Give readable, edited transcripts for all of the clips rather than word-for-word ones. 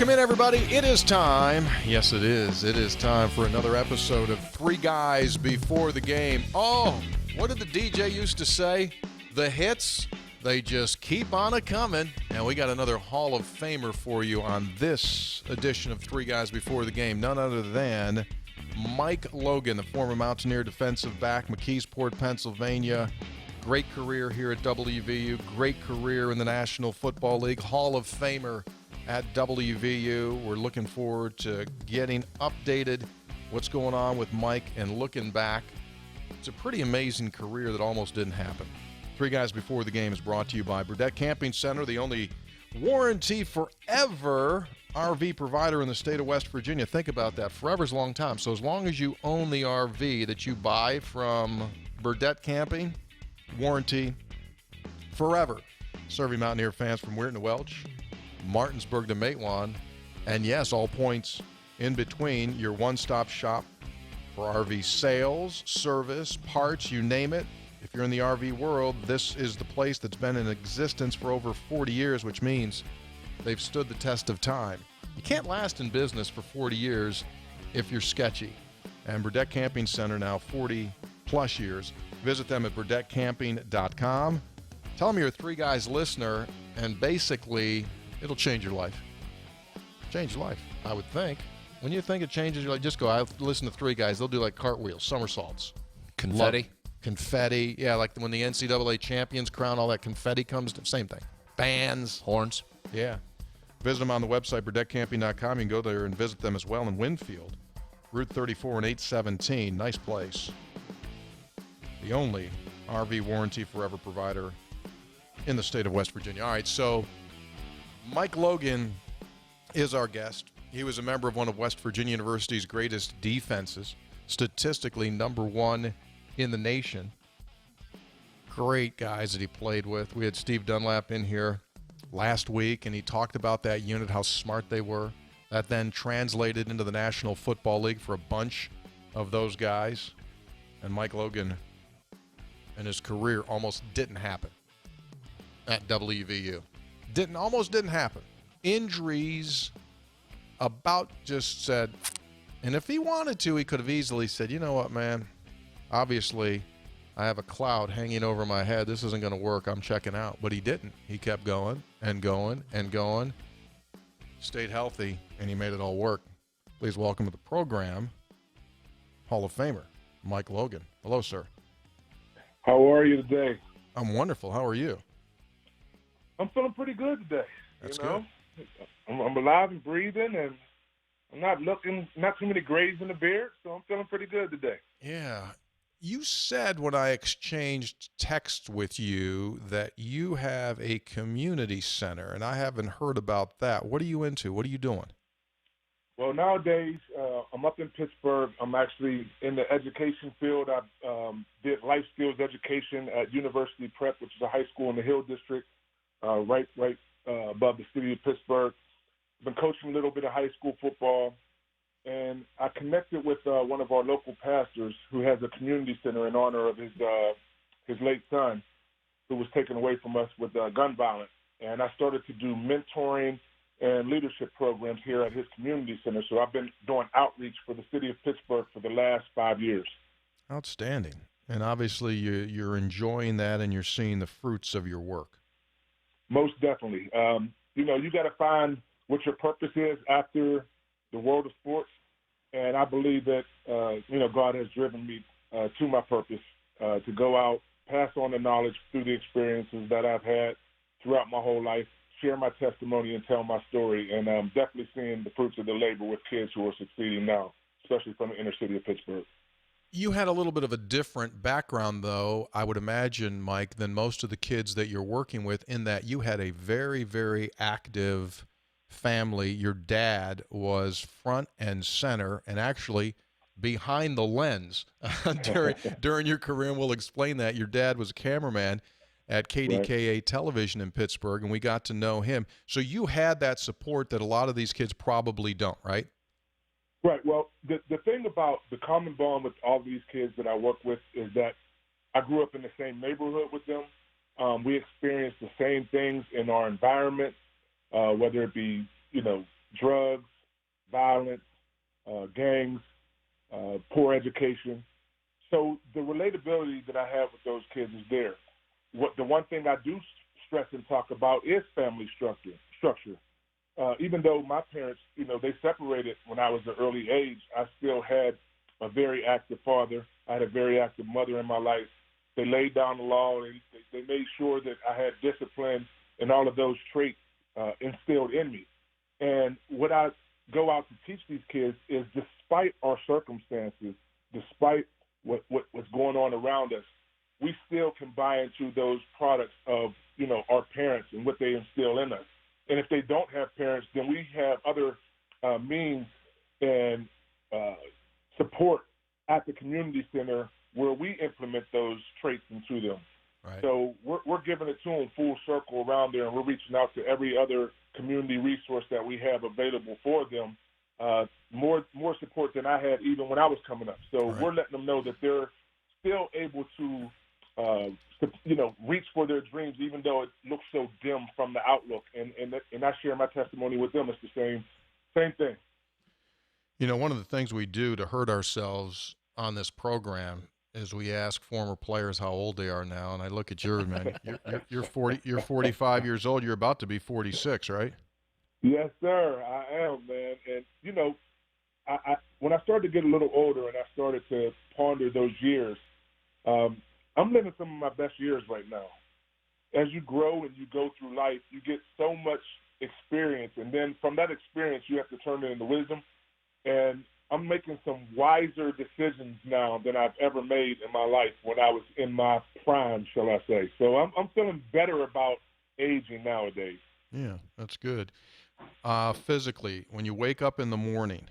Welcome in, everybody. It is time. Yes, it is. It is time for another episode of Three Guys Before the Game. Oh, what did the DJ used to say? The hits, they just keep on a-coming. And we got another Hall of Famer for you on this edition of Three Guys Before the Game. None other than Mike Logan, the former Mountaineer defensive back, McKeesport, Pennsylvania. Great career here at WVU. Great career in the National Football League. Hall of Famer at WVU. We're looking forward to getting updated what's going on with Mike and looking back. It's a pretty amazing career that almost didn't happen. Three Guys Before the Game is brought to you by Burdett Camping Center, the only warranty forever RV provider in the state of West Virginia. Think about that. Forever's a long time. So as long as you own the RV that you buy from Burdett Camping, warranty forever. Serving Mountaineer fans from Weirton to Welch, Martinsburg to Matewan, and yes, all points in between. Your one-stop shop for RV sales, service, parts, you name it. If you're in the RV world, this is the place that's been in existence for over 40 years, which means they've stood the test of time. You can't last in business for 40 years if you're sketchy. And Burdett Camping Center now 40 plus years. Visit them at burdettcamping.com. Tell them you're a Three Guys listener, and basically it'll change your life. Change your life, I would think. When you think it changes your life, just go out, listen to Three Guys. They'll do like cartwheels, somersaults. Confetti? Confetti. Yeah, like when the NCAA champions crown, all that confetti comes to, same thing. Bands. Horns? Yeah. Visit them on the website, burdettcamping.com. You can go there and visit them as well in Winfield. Route 34 and 817. Nice place. The only RV warranty forever provider in the state of West Virginia. All right, so Mike Logan is our guest. He was a member of one of West Virginia University's greatest defenses, statistically number one in the nation. Great guys that he played with. We had Steve Dunlap in here last week, and he talked about that unit, how smart they were. That then translated into the National Football League for a bunch of those guys. And Mike Logan and his career almost didn't happen at WVU. Almost didn't happen. Injuries about just said, and if he wanted to, he could have easily said, you know what, man, obviously I have a cloud hanging over my head. This isn't going to work. I'm checking out. But he didn't. He kept going and going and going, stayed healthy, and he made it all work. Please welcome to the program, Hall of Famer, Mike Logan. Hello, sir. How are you today? I'm wonderful. How are you? I'm feeling pretty good today. That's good. I'm alive and breathing, and I'm not too many grays in the beard, so I'm feeling pretty good today. Yeah. You said when I exchanged text with you that you have a community center, and I haven't heard about that. What are you into? What are you doing? Well, nowadays, I'm up in Pittsburgh. I'm actually in the education field. I did life skills education at University Prep, which is a high school in the Hill District, right above the city of Pittsburgh. I've been coaching a little bit of high school football, and I connected with one of our local pastors who has a community center in honor of his late son, who was taken away from us with gun violence. And I started to do mentoring and leadership programs here at his community center. So I've been doing outreach for the city of Pittsburgh for the last 5 years. Outstanding. And obviously you're enjoying that and you're seeing the fruits of your work. Most definitely. You got to find what your purpose is after the world of sports. And I believe that, God has driven me to my purpose to go out, pass on the knowledge through the experiences that I've had throughout my whole life, share my testimony and tell my story. And I'm definitely seeing the fruits of the labor with kids who are succeeding now, especially from the inner city of Pittsburgh. You had a little bit of a different background, though, I would imagine, Mike, than most of the kids that you're working with, in that you had a very, very active family. Your dad was front and center and actually behind the lens during your career, and we'll explain that. Your dad was a cameraman at KDKA Television in Pittsburgh, and we got to know him. So you had that support that a lot of these kids probably don't, right? Right. Well, the thing about the common bond with all these kids that I work with is that I grew up in the same neighborhood with them. We experienced the same things in our environment, whether it be, drugs, violence, gangs, poor education. So the relatability that I have with those kids is there. The one thing I do stress and talk about is family structure. Even though my parents, they separated when I was an early age, I still had a very active father. I had a very active mother in my life. They laid down the law, and they made sure that I had discipline and all of those traits instilled in me. And what I go out to teach these kids is, despite our circumstances, despite what's going on around us, we still can buy into those products of, our parents and what they instill in us. And if they don't have parents, then we have other means and support at the community center where we implement those traits into them. Right. So we're giving it to them full circle around there, and we're reaching out to every other community resource that we have available for them. More support than I had even when I was coming up. So Right. We're letting them know that they're still able to reach for their dreams, even though it looks so dim from the outlook. And I share my testimony with them. It's the same thing. One of the things we do to hurt ourselves on this program is we ask former players how old they are now. And I look at yours, man. You're 40. You're 45 years old. You're about to be 46, right? Yes, sir. I am, man. And I when I started to get a little older and I started to ponder those years, I'm living some of my best years right now. As you grow and you go through life, you get so much experience, and then from that experience, you have to turn it into wisdom. And I'm making some wiser decisions now than I've ever made in my life when I was in my prime, shall I say. So I'm feeling better about aging nowadays. Yeah, that's good. Physically, when you wake up in the morning,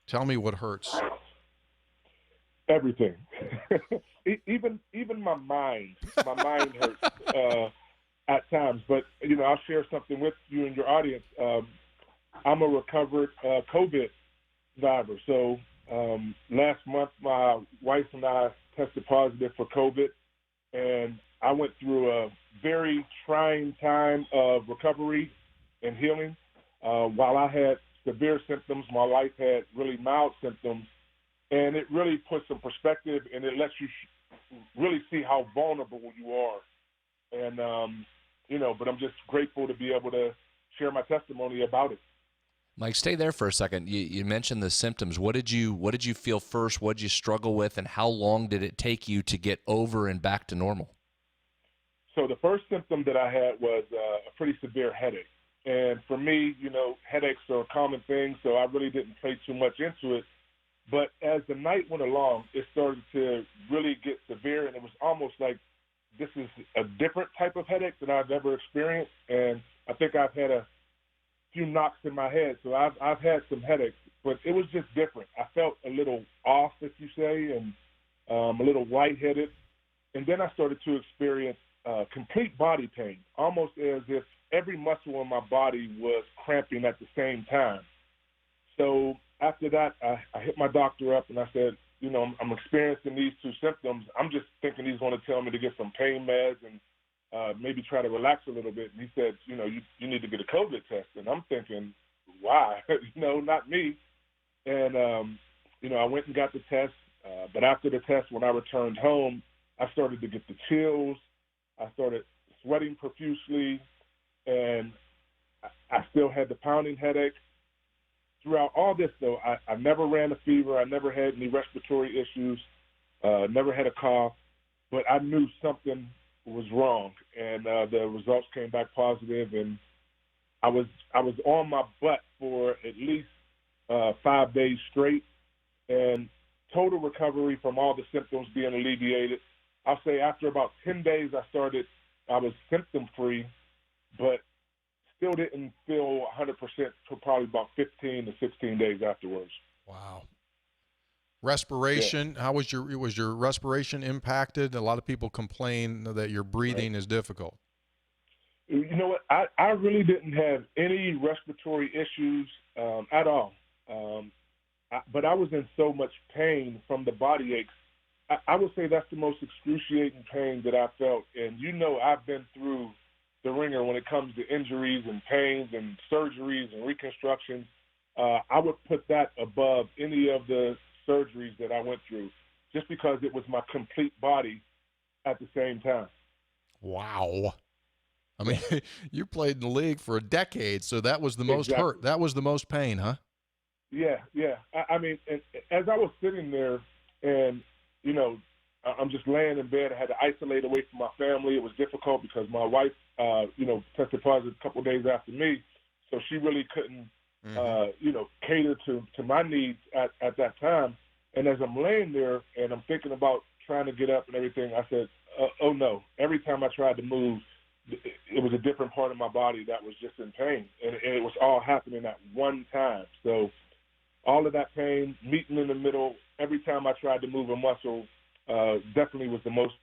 tell me what hurts. Everything. even my mind hurts at times. But I'll share something with you and your audience. I'm a recovered COVID survivor. So last month, my wife and I tested positive for COVID, and I went through a very trying time of recovery and healing. While I had severe symptoms, my wife had really mild symptoms. And it really puts some perspective, and it lets you really see how vulnerable you are. And, but I'm just grateful to be able to share my testimony about it. Mike, stay there for a second. You mentioned the symptoms. What did you feel first? What did you struggle with? And how long did it take you to get over and back to normal? So the first symptom that I had was a pretty severe headache. And for me, headaches are a common thing, so I really didn't pay too much into it. But as the night went along, it started to really get severe, and it was almost like this is a different type of headache than I've ever experienced. And I think I've had a few knocks in my head, so I've had some headaches, but it was just different. I felt a little off, if you say, and a little lightheaded. And then I started to experience complete body pain, almost as if every muscle in my body was cramping at the same time. So after that, I hit my doctor up and I said, I'm experiencing these two symptoms. I'm just thinking he's going to tell me to get some pain meds and maybe try to relax a little bit. And he said, you need to get a COVID test. And I'm thinking, why? Not me. And, I went and got the test. But after the test, when I returned home, I started to get the chills. I started sweating profusely, and I still had the pounding headache. Throughout all this, though, I never ran a fever. I never had any respiratory issues, never had a cough, but I knew something was wrong, and the results came back positive, and I was on my butt for at least 5 days straight, and total recovery from all the symptoms being alleviated. I'll say after about 10 days, I was symptom-free, but still didn't feel 100% for probably about 15 to 16 days afterwards. Wow. Respiration, yeah. How was your respiration impacted? A lot of people complain that your breathing is difficult. You know what? I really didn't have any respiratory issues at all. But I was in so much pain from the body aches. I would say that's the most excruciating pain that I felt. And I've been through the the ringer when it comes to injuries and pains and surgeries and reconstructions. I would put that above any of the surgeries that I went through, just because it was my complete body at the same time. Wow. I mean, you played in the league for a decade, so that was the most Exactly. hurt. That was the most pain, huh? Yeah. I mean, as I was sitting there and, you know, I'm just laying in bed. I had to isolate away from my family. It was difficult because my wife, tested positive a couple of days after me, so she really couldn't, cater to my needs at that time. And as I'm laying there and I'm thinking about trying to get up and everything, I said, oh no. Every time I tried to move, it was a different part of my body that was just in pain. And it was all happening at one time. So all of that pain, meeting in the middle, every time I tried to move a muscle, definitely was the most.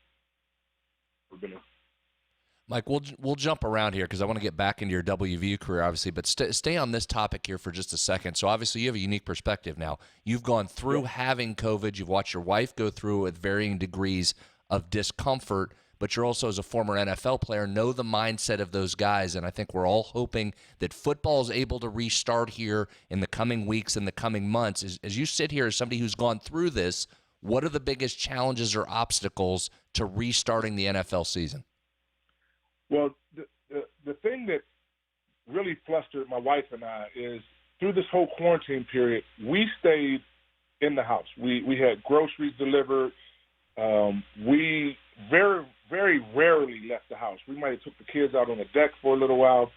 Mike, we'll jump around here because I want to get back into your WVU career, obviously, but stay on this topic here for just a second. So obviously you have a unique perspective now. You've gone through having COVID. You've watched your wife go through it with varying degrees of discomfort, but you're also, as a former NFL player, know the mindset of those guys, and I think we're all hoping that football is able to restart here in the coming weeks and the coming months. As you sit here as somebody who's gone through this, what are the biggest challenges or obstacles to restarting the NFL season? Well, the thing that really flustered my wife and I is through this whole quarantine period, we stayed in the house. We had groceries delivered. We very, very rarely left the house. We might have took the kids out on the deck for a little while.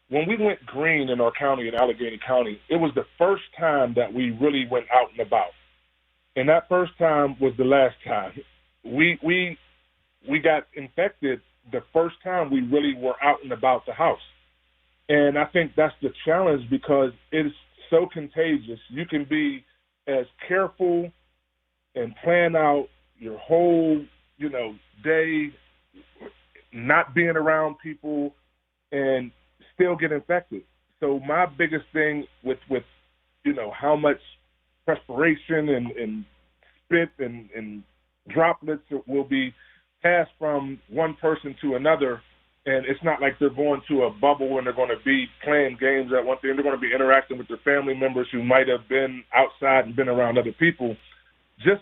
When we went green in our county, in Allegheny County, it was the first time that we really went out and about. And that first time was the last time. We got infected the first time we really were out and about the house. And I think that's the challenge because it's so contagious. You can be as careful and plan out your whole, day, not being around people and still get infected. So my biggest thing with how much perspiration and spit and droplets will be passed from one person to another, and it's not like they're going to a bubble and they're going to be playing games at one thing. They're going to be interacting with their family members who might have been outside and been around other people. Just,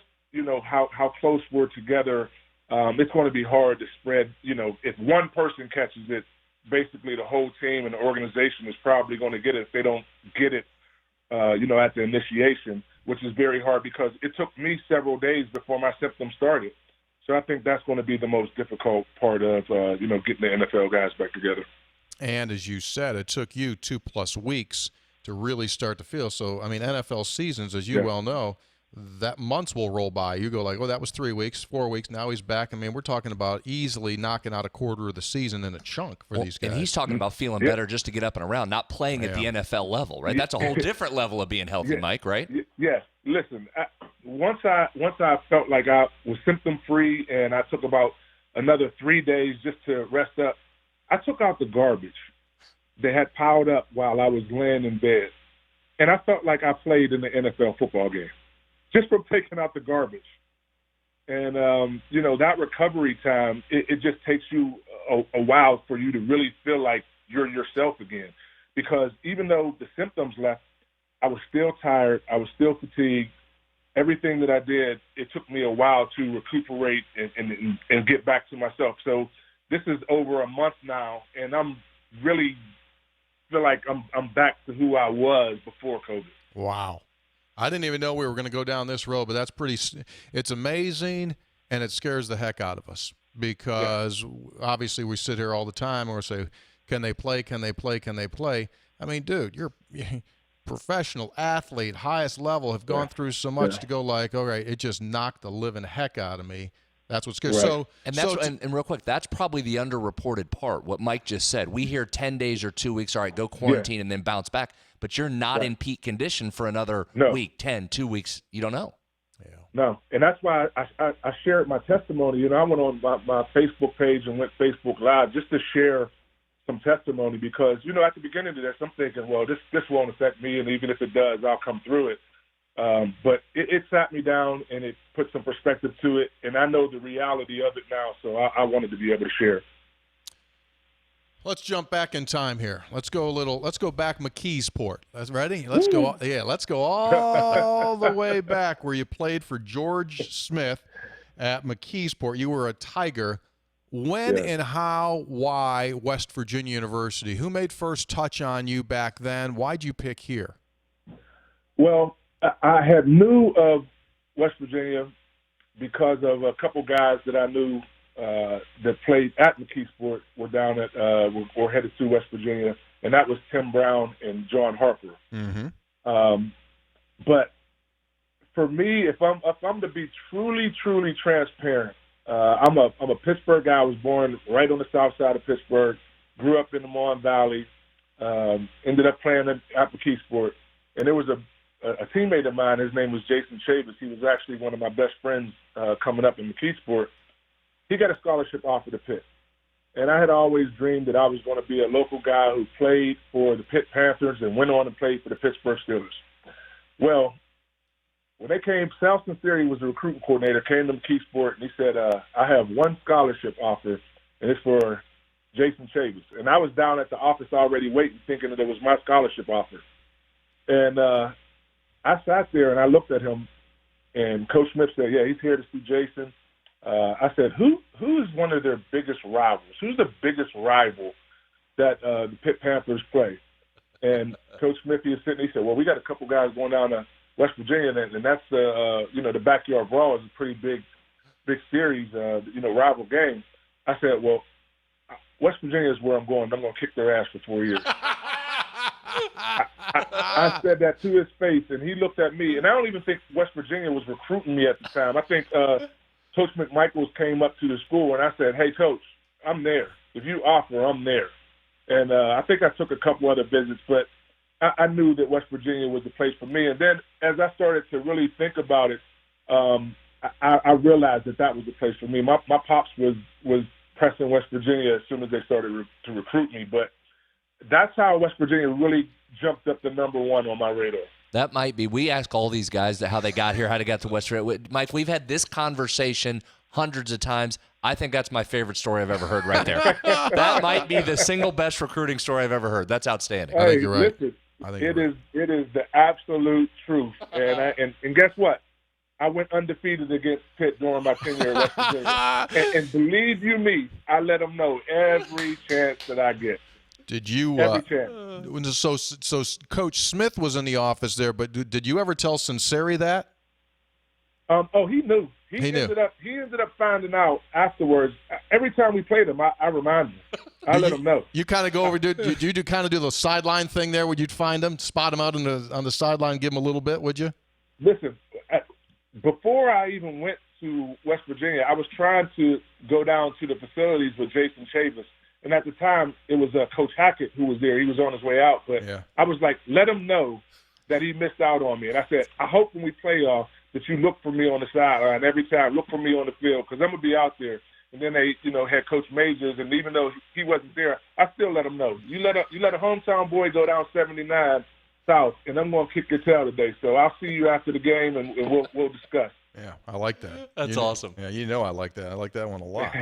how close we're together, it's going to be hard to spread. If one person catches it, basically the whole team and the organization is probably going to get it if they don't get it, at the initiation, which is very hard because it took me several days before my symptoms started. So I think that's going to be the most difficult part of, getting the NFL guys back together. And as you said, it took you 2+ weeks to really start to feel. So, I mean, NFL seasons, as you well know, that months will roll by. You go like, oh, that was 3 weeks, 4 weeks. Now he's back. I mean, we're talking about easily knocking out a quarter of the season in a chunk for these guys. And he's talking about feeling better just to get up and around, not playing at the NFL level, right? That's a whole different level of being healthy, Mike, right? Yes. Listen, once I felt like I was symptom-free and I took about another 3 days just to rest up, I took out the garbage that had piled up while I was laying in bed. And I felt like I played in the NFL football game just from taking out the garbage. And, that recovery time, it just takes you a while for you to really feel like you're yourself again. Because even though the symptoms left, I was still tired. I was still fatigued. Everything that I did, it took me a while to recuperate and get back to myself. So this is over a month now, and I'm really feel like I'm back to who I was before COVID. Wow. I didn't even know we were going to go down this road, but that's it's amazing, and it scares the heck out of us because obviously we sit here all the time and we say, can they play, can they play, can they play? I mean, dude, you're professional athlete, highest level, have gone through so much to go like, all right, it just knocked the living heck out of me. That's what's good. Right. And real quick, that's probably the underreported part, what Mike just said. We hear 10 days or 2 weeks, all right, go quarantine and then bounce back. But you're not in peak condition for another week, 2 weeks. You don't know. Yeah. No, and that's why I shared my testimony. I went on my Facebook page and went Facebook Live just to share some testimony because, at the beginning of this, I'm thinking, well, this won't affect me, and even if it does, I'll come through it. But it sat me down and it put some perspective to it, and I know the reality of it now, so I wanted to be able to share. Let's jump back in time here. Let's go back McKeesport. That's ready? Let's go. Yeah, let's go all the way back where you played for George Smith at McKeesport. You were a Tiger. When and how, why West Virginia University? Who made first touch on you back then? Why'd you pick here? Well, I had knew of West Virginia because of a couple guys that I knew that played at McKeesport were down at were headed to West Virginia, and that was Tim Brown and John Harper. Mm-hmm. But for me, if I'm to be truly transparent, I'm a Pittsburgh guy. I was born right on the south side of Pittsburgh. Grew up in the Mon Valley. Ended up playing at McKeesport, and there was a teammate of mine. His name was Jason Chavis. He was actually one of my best friends coming up in McKeesport. He got a scholarship offer to Pitt. And I had always dreamed that I was going to be a local guy who played for the Pitt Panthers and went on and played for the Pittsburgh Steelers. Well, when they came, Sal Sinceri was the recruiting coordinator, came to McKeesport, and he said, I have one scholarship offer, and it's for Jason Chavis. And I was down at the office already waiting, thinking that it was my scholarship offer. And I sat there and I looked at him, and Coach Smith said, yeah, he's here to see Jason. I said, who is one of their biggest rivals? Who's the biggest rival that the Pitt Panthers play? And Coach Smith, he was sitting, he said, well, we got a couple guys going down to West Virginia, and that's the backyard brawl is a pretty big series, rival game. I said, well, West Virginia is where I'm going. I'm going to kick their ass for 4 years. I said that to his face, and he looked at me, and I don't even think West Virginia was recruiting me at the time. I think Coach McMichaels came up to the school, and I said, hey, Coach, I'm there. If you offer, I'm there. And I think I took a couple other visits, but I knew that West Virginia was the place for me. And then as I started to really think about it, I realized that was the place for me. My pops was pressing West Virginia as soon as they started to recruit me. But that's how West Virginia really jumped up to number one on my radar. That might be. We ask all these guys how they got here, how they got to West Virginia. Mike, we've had this conversation hundreds of times. I think that's my favorite story I've ever heard right there. That might be the single best recruiting story I've ever heard. That's outstanding. Hey, I think you're right. Listen, it is the absolute truth. And guess what? I went undefeated against Pitt during my tenure at West Virginia. and believe you me, I let them know every chance that I get. Did you? Every chance. So Coach Smith was in the office there, but did you ever tell Sinceri that? He knew. He ended up finding out afterwards. Every time we played him, I remind him. I let him know. You kind of go over. Did you kind of do the sideline thing there, where you'd find him, spot him out on the sideline, give him a little bit? Would you? Listen, before I even went to West Virginia, I was trying to go down to the facilities with Jason Chavis. And at the time, it was Coach Hackett who was there. He was on his way out. But I was like, let him know that he missed out on me. And I said, I hope when we play off that you look for me on the sideline every time. Look for me on the field because I'm going to be out there. And then they, had Coach Majors. And even though he wasn't there, I still let him know. You let a hometown boy go down 79 South, and I'm going to kick your tail today. So I'll see you after the game, and we'll discuss. Yeah, I like that. That's awesome. Yeah, I like that. I like that one a lot.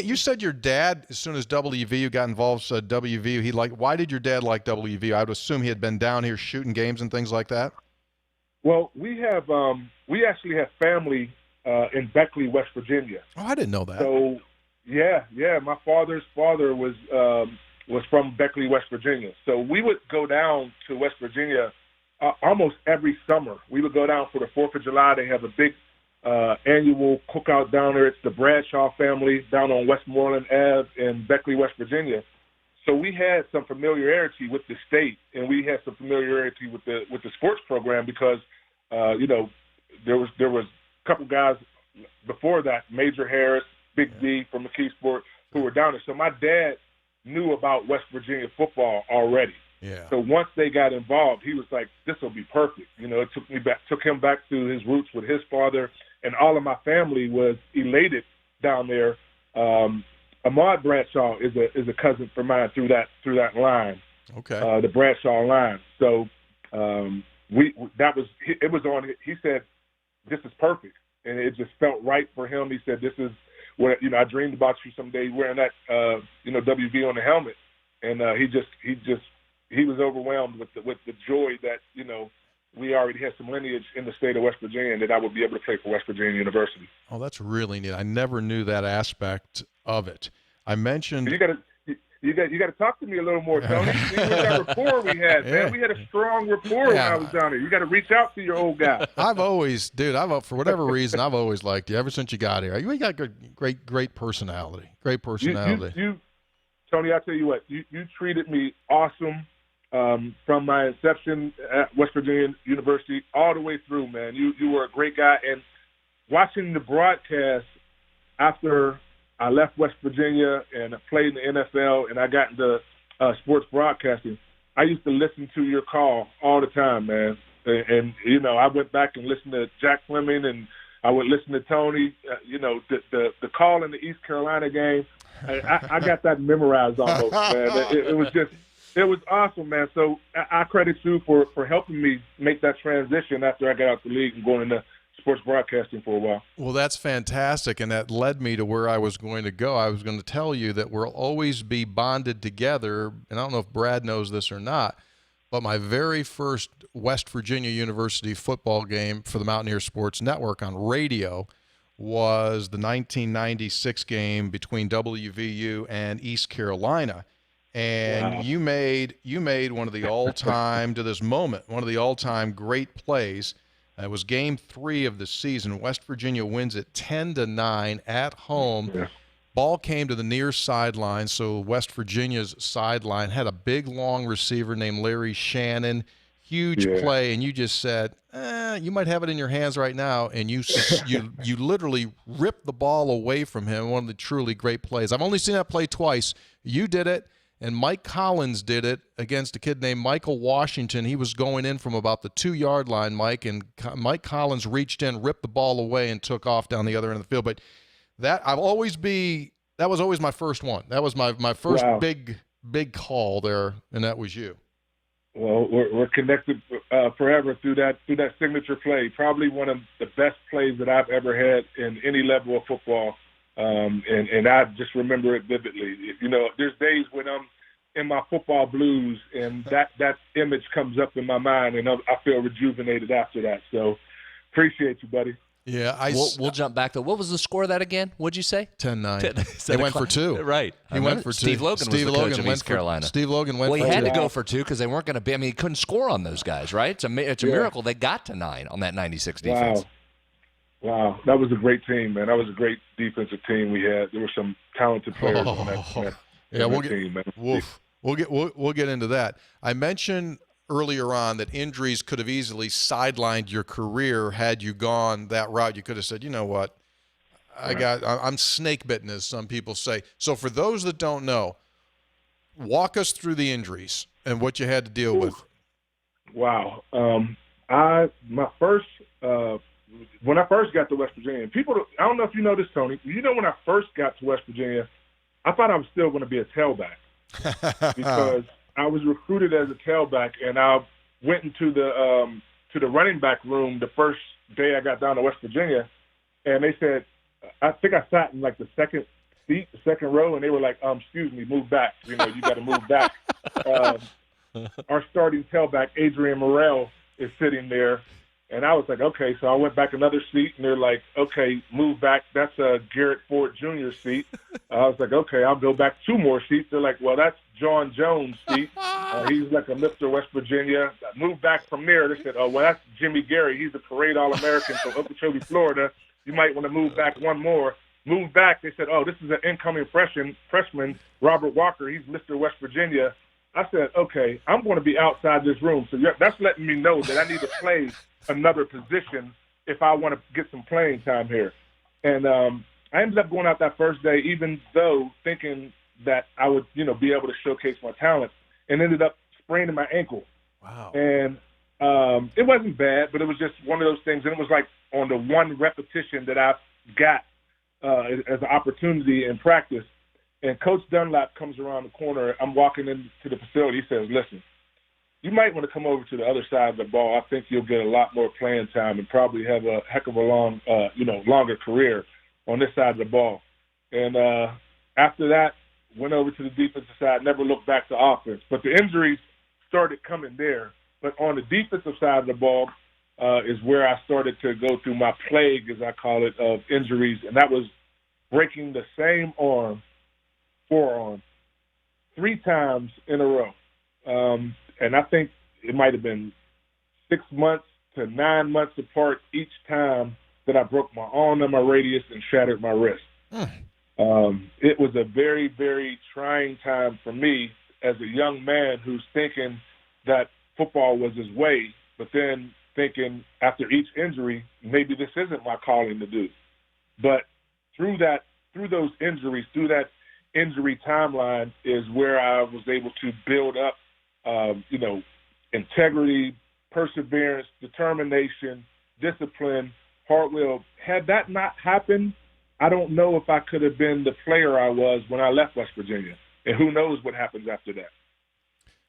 You said your dad, as soon as WVU got involved, said WVU. Why did your dad like WVU? I would assume he had been down here shooting games and things like that. Well, we actually have family in Beckley, West Virginia. Oh, I didn't know that. So, yeah. My father's father was from Beckley, West Virginia. So we would go down to West Virginia almost every summer. We would go down for the 4th of July. They have a big annual cookout down there. It's the Bradshaw family down on Westmoreland Ave in Beckley, West Virginia. So we had some familiarity with the state, and we had some familiarity with the sports program because, there was a couple guys before that, Major Harris, Big D from McKeesport, who were down there. So my dad knew about West Virginia football already. Yeah. So once they got involved, he was like, "This will be perfect." It took him back to his roots with his father, and all of my family was elated down there. Ahmad Bradshaw is a cousin for mine through that line. Okay. The Bradshaw line. So it was on. He said, "This is perfect," and it just felt right for him. He said, "This is where, I dreamed about you someday wearing that, WV on the helmet. And he was overwhelmed with the joy that, we already had some lineage in the state of West Virginia and that I would be able to play for West Virginia University. Oh, that's really neat. I never knew that aspect of it. I mentioned you got to talk to me a little more, Tony. See what that rapport we had, man. Yeah. We had a strong rapport when I was down there. You got to reach out to your old guy. For whatever reason, I've always liked you ever since you got here. You got great personality. Great personality. You Tony, I tell you what, you treated me awesome. From my inception at West Virginia University all the way through, man. You were a great guy. And watching the broadcast after I left West Virginia and I played in the NFL and I got into sports broadcasting, I used to listen to your call all the time, man. And I went back and listened to Jack Fleming and I would listen to Tony. The call in the East Carolina game, I got that memorized almost, man. It was awesome, man. So I credit you for helping me make that transition after I got out the league and going into sports broadcasting for a while. Well, that's fantastic, and that led me to where I was going to go. I was going to tell you that we'll always be bonded together, and I don't know if Brad knows this or not, but my very first West Virginia University football game for the Mountaineer Sports Network on radio was the 1996 game between WVU and East Carolina. And wow. you made one of the all-time, to this moment, one of the all-time great plays. It was Game 3 of the season. West Virginia wins it 10-9 at home. Yeah. Ball came to the near sideline, so West Virginia's sideline had a big, long receiver named Larry Shannon. Huge play, and you just said, you might have it in your hands right now, and you literally ripped the ball away from him. One of the truly great plays. I've only seen that play twice. You did it. And Mike Collins did it against a kid named Michael Washington. He was going in from about the 2-yard line, Mike, and Mike Collins reached in, ripped the ball away, and took off down the other end of the field. But that was always my first one. That was my first big call there, and that was you. Well, we're connected forever through that signature play. Probably one of the best plays that I've ever had in any level of football. And I just remember it vividly. There's days when I'm in my football blues and that image comes up in my mind and I feel rejuvenated after that. So appreciate you, buddy. Yeah, we'll jump back to what was the score of that again? What'd you say? 10-9. They went for 2. Right. He went for 2. Steve Logan was the coach of East Carolina. Steve Logan went for 2. Well, he had to go for 2 because they weren't going to be. I mean, he couldn't score on those guys, right? It's a miracle they got to 9 on that 96 defense. Wow, that was a great team, man. That was a great defensive team we had. There were some talented players on that team, man. We'll get into that. I mentioned earlier on that injuries could have easily sidelined your career had you gone that route. You could have said, you know what, I'm snake bitten, as some people say. So for those that don't know, walk us through the injuries and what you had to deal with. Wow. When I first got to West Virginia, I don't know if you know this, Tony. When I first got to West Virginia, I thought I was still going to be a tailback because I was recruited as a tailback, and I went into the running back room the first day I got down to West Virginia, and they said, I think I sat in like the second seat, the second row, and they were like, excuse me, move back. You got to move back. Our starting tailback, Adrian Morrell, is sitting there. And I was like, okay. So I went back another seat, and they're like, okay, move back. That's a Garrett Ford Jr. seat. I was like, okay, I'll go back 2 more seats. They're like, well, that's John Jones' seat. He's like a Mr. West Virginia. I moved back from there. They said, oh, well, that's Jimmy Gary. He's a parade All-American from Okeechobee, Florida. You might want to move back 1 more. Moved back. They said, oh, this is an incoming freshman, Robert Walker. He's Mr. West Virginia. I said, okay, I'm going to be outside this room. So that's letting me know that I need to play another position if I want to get some playing time here. And I ended up going out that first day, even though thinking that I would, be able to showcase my talent, and ended up spraining my ankle. Wow. And it wasn't bad, but it was just one of those things. And it was like on the one repetition that I got as an opportunity in practice. And Coach Dunlap comes around the corner. I'm walking into the facility. He says, listen, you might want to come over to the other side of the ball. I think you'll get a lot more playing time and probably have a heck of a longer career on this side of the ball. And after that, went over to the defensive side, never looked back to offense. But the injuries started coming there. But on the defensive side of the ball is where I started to go through my plague, as I call it, of injuries. And that was breaking the same forearm, 3 times in a row. And I think it might have been 6 months to 9 months apart each time that I broke my arm and my radius and shattered my wrist. It was a very, very trying time for me as a young man who's thinking that football was his way, but then thinking after each injury, maybe this isn't my calling to do. But through those injuries, through that injury timeline is where I was able to build up, integrity, perseverance, determination, discipline, hard will. Had that not happened, I don't know if I could have been the player I was when I left West Virginia. And who knows what happens after that.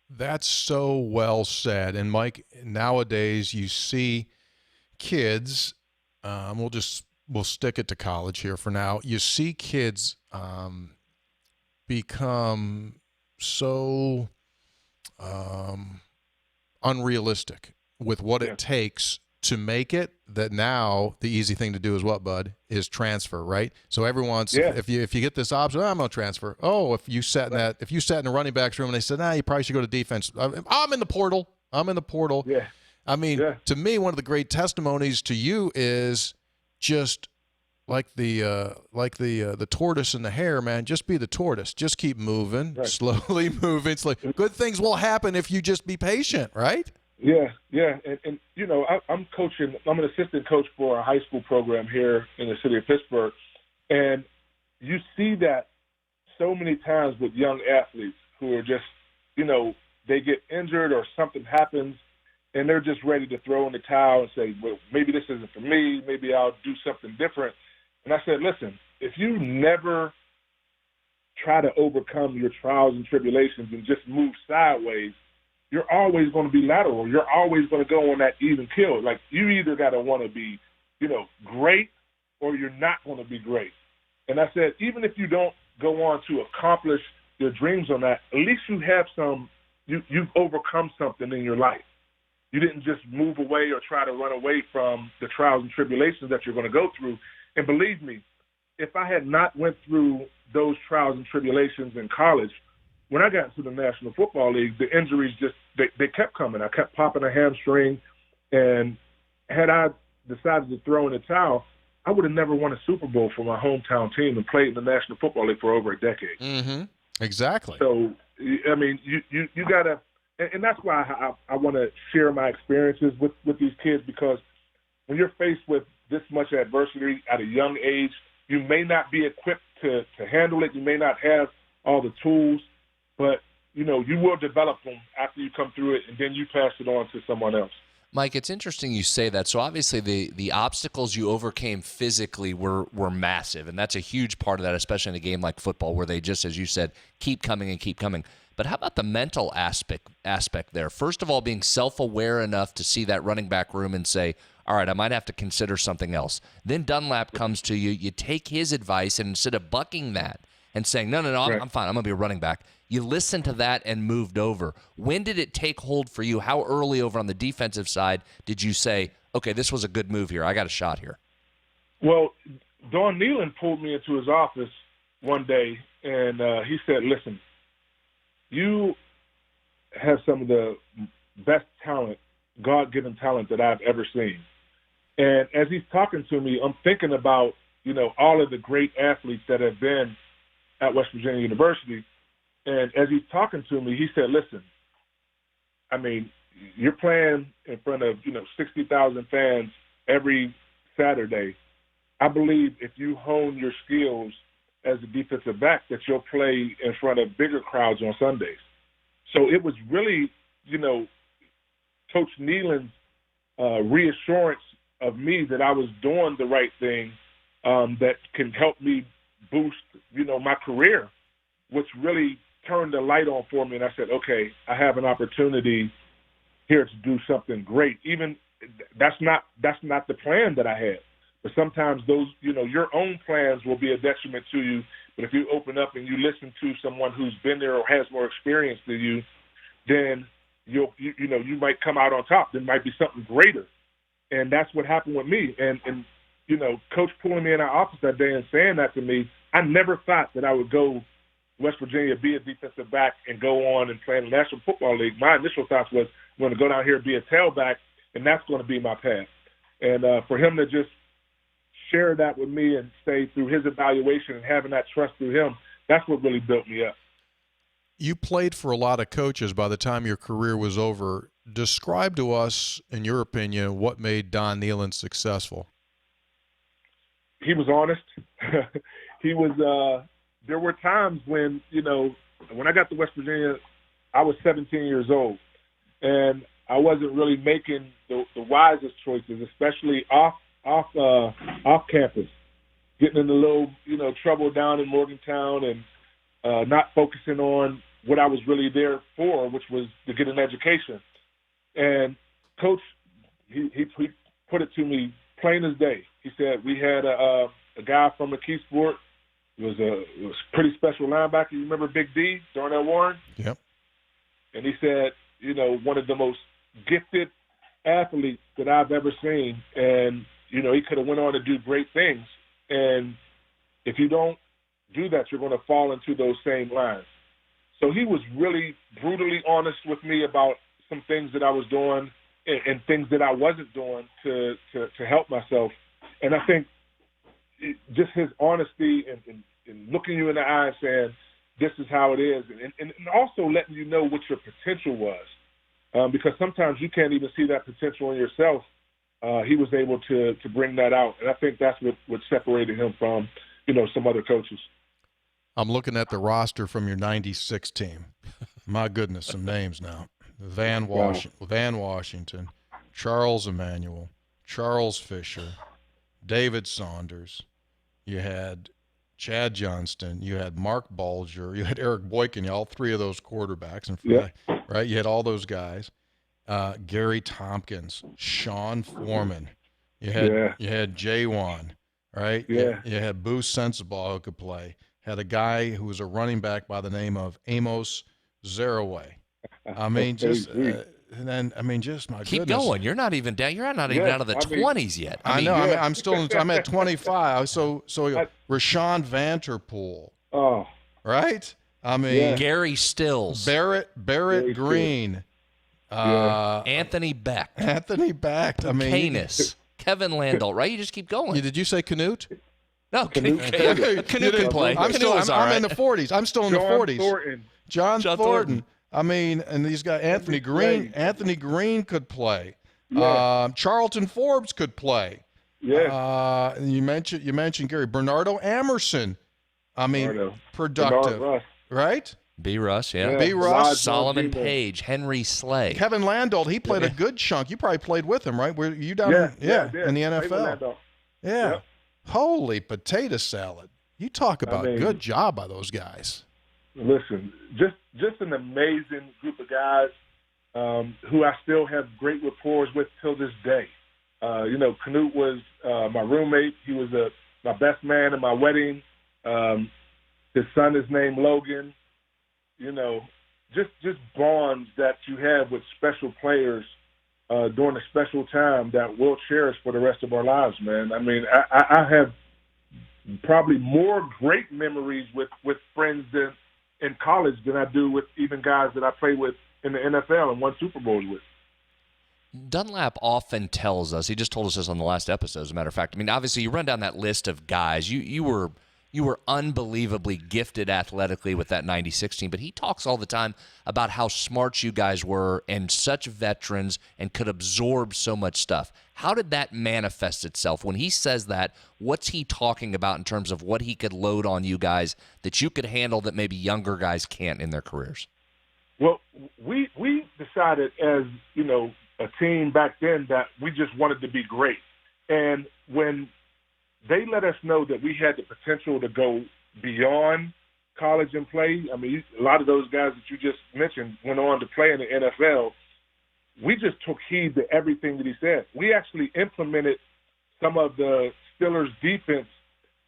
That's so well said. And Mike, nowadays you see kids, we'll stick it to college here for now. You see kids become so unrealistic with what it takes to make it, that now the easy thing to do is what, bud? Is transfer, right? So everyone's if you get this option, I'm gonna transfer. Oh, if you sat in the running backs room and they said, you probably should go to defense. I'm in the portal. Yeah. I mean, to me, one of the great testimonies to you is just like the tortoise and the hare, man. Just be the tortoise. Just keep moving, slowly moving. It's like good things will happen if you just be patient, right? Yeah. And I'm coaching. I'm an assistant coach for a high school program here in the city of Pittsburgh. And you see that so many times with young athletes who are just, they get injured or something happens and they're just ready to throw in the towel and say, well, maybe this isn't for me. Maybe I'll do something different. And I said, listen, if you never try to overcome your trials and tribulations and just move sideways, you're always going to be lateral. You're always going to go on that even keel. Like, you either got to want to be, great, or you're not going to be great. And I said, even if you don't go on to accomplish your dreams on that, at least you have you've overcome something in your life. You didn't just move away or try to run away from the trials and tribulations that you're going to go through. And believe me, if I had not went through those trials and tribulations in college, when I got into the National Football League, the injuries they kept coming. I kept popping a hamstring, and had I decided to throw in the towel, I would have never won a Super Bowl for my hometown team and played in the National Football League for over a decade. Mm-hmm. Exactly. So, I mean, you got to – and that's why I want to share my experiences with these kids, because when you're faced with this much adversity at a young age, you may not be equipped to handle it. You may not have all the tools. But, you will develop them after you come through it, and then you pass it on to someone else. Mike, it's interesting you say that. So obviously the obstacles you overcame physically were massive, and that's a huge part of that, especially in a game like football where they just, as you said, keep coming and keep coming. But how about the mental aspect there? First of all, being self-aware enough to see that running back room and say, all right, I might have to consider something else. Then Dunlap comes to you. You take his advice, and instead of bucking that and saying, no, I'm fine, I'm going to be a running back, you listened to that and moved over. When did it take hold for you? How early over on the defensive side did you say, okay, this was a good move here, I got a shot here? Well, Don Nealon pulled me into his office one day, and he said, listen, you have some of the best talent, God-given talent that I've ever seen. And as he's talking to me, I'm thinking about, all of the great athletes that have been at West Virginia University. And as he's talking to me, he said, listen, I mean, you're playing in front of, 60,000 fans every Saturday. I believe if you hone your skills as a defensive back, that you'll play in front of bigger crowds on Sundays. So it was really, Coach Nealon's reassurance of me that I was doing the right thing that can help me boost, my career, which really turned the light on for me. And I said, okay, I have an opportunity here to do something great. Even that's not the plan that I had, But sometimes those, your own plans will be a detriment to you. But if you open up and you listen to someone who's been there or has more experience than you, then you might come out on top. There might be something greater. And that's what happened with me. And Coach pulling me in our office that day and saying that to me, I never thought that I would go West Virginia, be a defensive back, and go on and play in the National Football League. My initial thoughts was I'm going to go down here and be a tailback, and that's going to be my path. And for him to just share that with me and say through his evaluation and having that trust through him, that's what really built me up. You played for a lot of coaches by the time your career was over. Describe to us, in your opinion, what made Don Nealon successful. He was honest. He was there were times when, when I got to West Virginia, I was 17 years old, and I wasn't really making the wisest choices, especially off campus, getting in a little, trouble down in Morgantown and not focusing on what I was really there for, which was to get an education. And Coach, he put it to me plain as day. He said, we had a guy from McKeesport. He was a pretty special linebacker. You remember Big D, Darnell Warren? Yep. And he said, one of the most gifted athletes that I've ever seen. And, he could have went on to do great things. And if you don't do that, you're going to fall into those same lines. So he was really brutally honest with me about some things that I was doing and things that I wasn't doing to help myself. And I think just his honesty and looking you in the eye and saying, this is how it is, and also letting you know what your potential was. Because sometimes you can't even see that potential in yourself. He was able to bring that out. And I think that's what separated him from, some other coaches. I'm looking at the roster from your 96 team. My goodness, some names now. Van Washington, Charles Emmanuel, Charles Fisher, David Saunders. You had Chad Johnston. You had Mark Bulger. You had Eric Boykin. All three of those quarterbacks. Right? You had all those guys. Gary Tompkins, Sean Foreman. You had Jaywan, right? Yeah. You had Boo Sensabaugh who could play. Had a guy who was a running back by the name of Amos Zaraway. I mean, just my Keep goodness. going. You're not even down. You're not even out of the 20s yet. I know. I'm still. I'm at 25. So Rashawn Vanterpool. Oh. Right. I mean, Gary Stills, Barrett Green. Anthony Beck. I mean, Canis. Kevin Landau. Right. You just keep going. Did you say Canute? No, Canute can play. I'm in the 40s. I'm still in the 40s. John Thornton. I mean, and these guys, Anthony Green. Anthony Green could play. Yeah. Charlton Forbes could play. Yeah. You mentioned Gary Bernardo Amerson. I mean, productive, right? B. Russ, yeah. B. Russ, Solomon Page, Henry Slay, Kevin Landau. He played a good chunk. You probably played with him, right? Were you down? In the NFL? Yeah. Yep. Holy potato salad! You talk about good job by those guys. Listen, just an amazing group of guys who I still have great rapport with till this day. Canute was my roommate. He was my best man at my wedding. His son is named Logan. Just bonds that you have with special players during a special time that we'll cherish for the rest of our lives, man. I mean, I have probably more great memories with friends in college than I do with even guys that I play with in the NFL and won Super Bowls with. Dunlap often tells us, he just told us this on the last episode, as a matter of fact. I mean, obviously, you run down that list of guys. You were unbelievably gifted athletically with that 96 team, but he talks all the time about how smart you guys were and such veterans and could absorb so much stuff. How did that manifest itself? When he says that, what's he talking about in terms of what he could load on you guys that you could handle that maybe younger guys can't in their careers? Well, we decided as, a team back then that we just wanted to be great. And when they let us know that we had the potential to go beyond college and play, I mean, a lot of those guys that you just mentioned went on to play in the NFL. We just took heed to everything that he said. We actually implemented some of the Steelers defense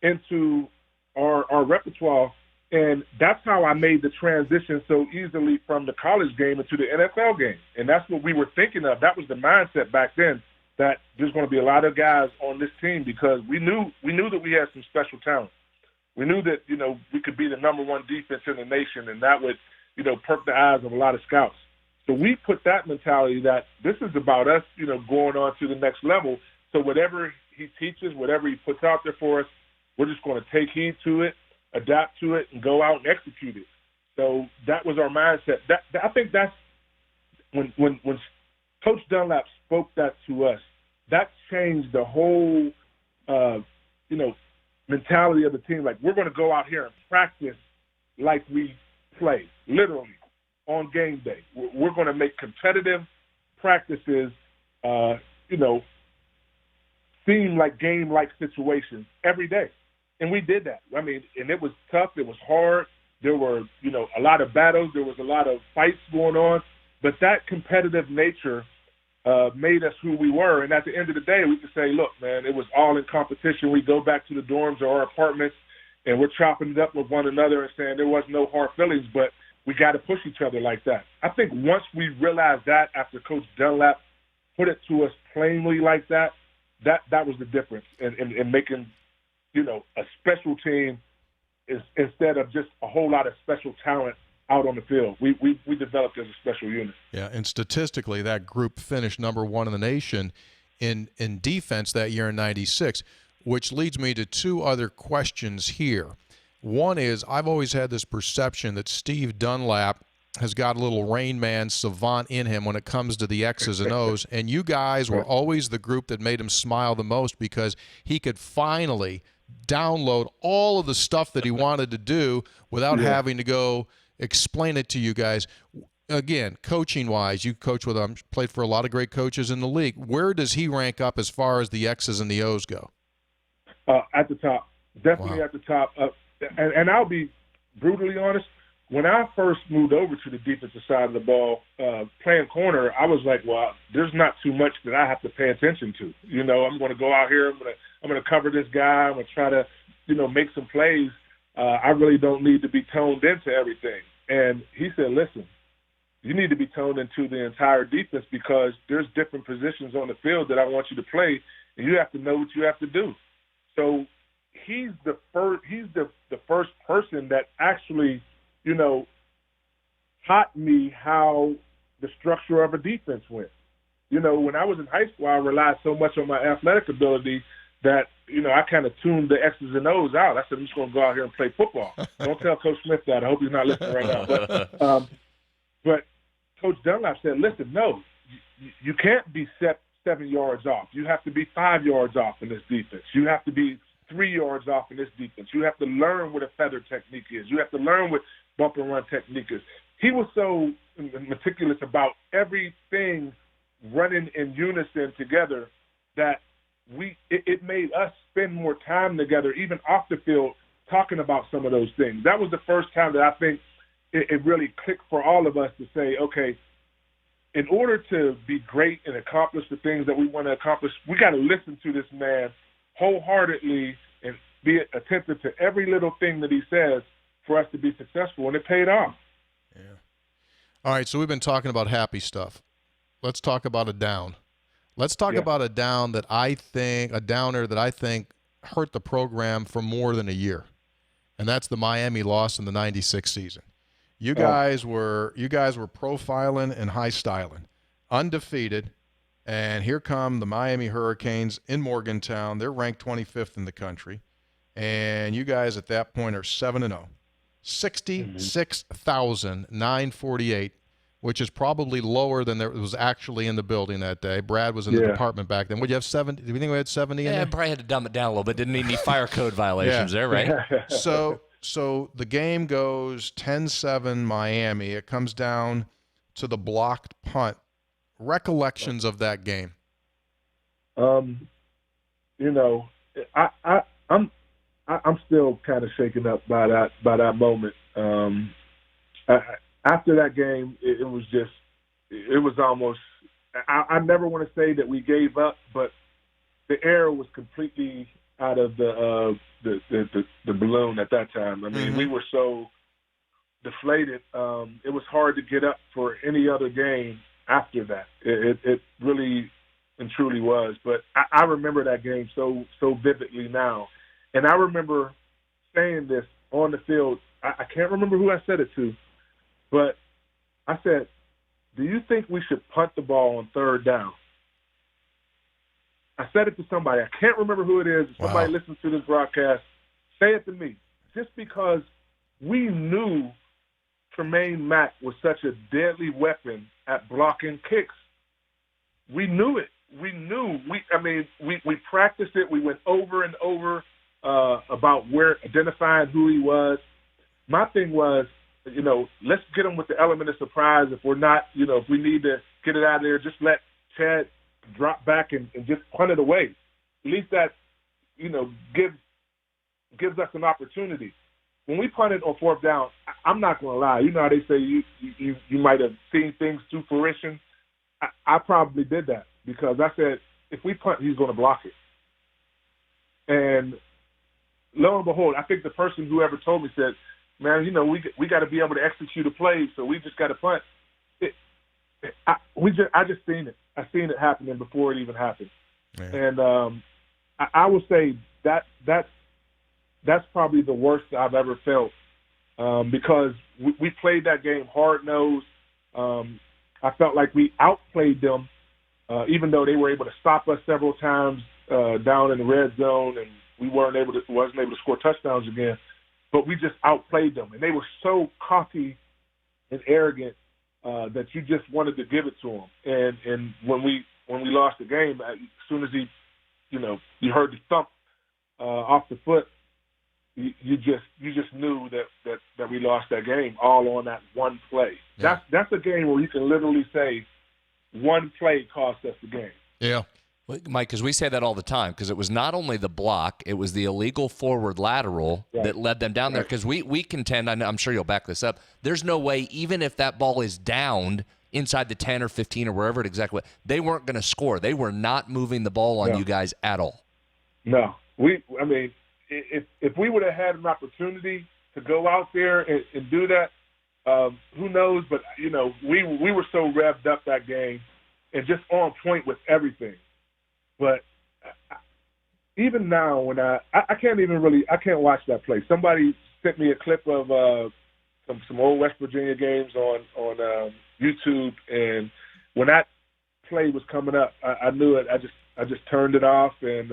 into our repertoire. And that's how I made the transition so easily from the college game into the NFL game. And that's what we were thinking of. That was the mindset back then, that there's going to be a lot of guys on this team, because we knew that we had some special talent. We knew that, we could be the number one defense in the nation, and that would, perk the eyes of a lot of scouts. So we put that mentality that this is about us, going on to the next level. So whatever he teaches, whatever he puts out there for us, we're just going to take heed to it, adapt to it, and go out and execute it. So that was our mindset. I think that's when Coach Dunlap spoke that to us, that changed the whole, mentality of the team. Like, we're going to go out here and practice like we play, literally, on game day. We're going to make competitive practices, seem like game-like situations every day. And we did that. I mean, and it was tough. It was hard. There were, a lot of battles. There was a lot of fights going on. But that competitive nature made us who we were. And at the end of the day, we could say, look, man, it was all in competition. We go back to the dorms or our apartments, and we're chopping it up with one another and saying there was no hard feelings, but we got to push each other like that. I think once we realized that, after Coach Dunlap put it to us plainly like that, that was the difference in making, a special team instead of just a whole lot of special talent out on the field. We developed as a special unit. Yeah, and statistically, that group finished number one in the nation in defense that year in '96, which leads me to two other questions here. One is, I've always had this perception that Steve Dunlap has got a little Rain Man savant in him when it comes to the X's and O's, and you guys were always the group that made him smile the most, because he could finally download all of the stuff that he wanted to do without having to go explain it to you guys. Again, coaching-wise, you coach with him, played for a lot of great coaches in the league. Where does he rank up as far as the X's and the O's go? At the top. Definitely at the top. And I'll be brutally honest, when I first moved over to the defensive side of the ball, playing corner, I was like, well, there's not too much that I have to pay attention to. I'm going to go out here, I'm going to cover this guy, I'm going to try to, make some plays. I really don't need to be toned into everything. And he said, listen, you need to be toned into the entire defense, because there's different positions on the field that I want you to play, and you have to know what you have to do. So he's the first person that actually, taught me how the structure of a defense went. When I was in high school, I relied so much on my athletic ability that, I kind of tuned the X's and O's out. I said, I'm just going to go out here and play football. Don't tell Coach Smith that. I hope he's not listening right now. But Coach Dunlap said, listen, no, you can't be 7 yards off. You have to be 5 yards off in this defense. You have to be 3 yards off in this defense. You have to learn what a feather technique is. You have to learn what bump and run technique is. He was so meticulous about everything running in unison together that it made us spend more time together, even off the field, talking about some of those things. That was the first time that I think it really clicked for all of us to say, okay, in order to be great and accomplish the things that we want to accomplish, we got to listen to this man wholeheartedly and be attentive to every little thing that he says for us to be successful, and it paid off. Yeah. All right, so we've been talking about happy stuff. Let's talk about a down. Let's talk about a downer that I think hurt the program for more than a year, and that's the Miami loss in the '96 season. You guys were profiling and high styling, undefeated, and here come the Miami Hurricanes in Morgantown. They're ranked 25th in the country, and you guys at that point are 7-0, 66,948. Which is probably lower than there was actually in the building that day. Brad was in the department back then. Would you have 70? Do you think we had 70 in there? Yeah, probably had to dumb it down a little bit. Didn't need any fire code violations there, right? So the game goes 10-7 Miami. It comes down to the blocked punt. Recollections of that game? I'm still kind of shaken up by that moment. After that game, it was almost, I never want to say that we gave up, but the air was completely out of the balloon at that time. I mean, we were so deflated. It was hard to get up for any other game after that. It really and truly was. But I remember that game so vividly now. And I remember saying this on the field. I can't remember who I said it to, but I said, do you think we should punt the ball on third down? I said it to somebody. I can't remember who it is. If somebody listens to this broadcast, say it to me. Just because we knew Tremaine Mack was such a deadly weapon at blocking kicks. We knew it. We knew. We practiced it. We went over and over about identifying who he was. My thing was, let's get him with the element of surprise. If we're not, if we need to get it out of there, just let Chad drop back and just punt it away. At least that, gives us an opportunity. When we punted on fourth down, I'm not going to lie. You know how they say you might have seen things to fruition. I probably did that because I said, if we punt, he's going to block it. And lo and behold, I think the person who ever told me said, man, we got to be able to execute a play, so we just got to punt. I just seen it. I seen it happening before it even happened. Yeah. And I would say that's probably the worst I've ever felt because we played that game hard-nosed. I felt like we outplayed them, even though they were able to stop us several times down in the red zone, and we wasn't able to score touchdowns again. But we just outplayed them, and they were so cocky and arrogant that you just wanted to give it to them. And when we lost the game, as soon as you heard the thump off the foot, you just knew that we lost that game all on that one play. Yeah. That's a game where you can literally say one play cost us the game. Yeah. Mike, because we say that all the time, because it was not only the block, it was the illegal forward lateral that led them down there. Because we contend, I'm sure you'll back this up, there's no way, even if that ball is downed inside the 10 or 15 or wherever it exactly was, they weren't going to score. They were not moving the ball on you guys at all. No. If we would have had an opportunity to go out there and do that, who knows? But, we were so revved up that game and just on point with everything. But even now, when I can't watch that play. Somebody sent me a clip of some old West Virginia games on YouTube, and when that play was coming up, I knew it. I just turned it off, and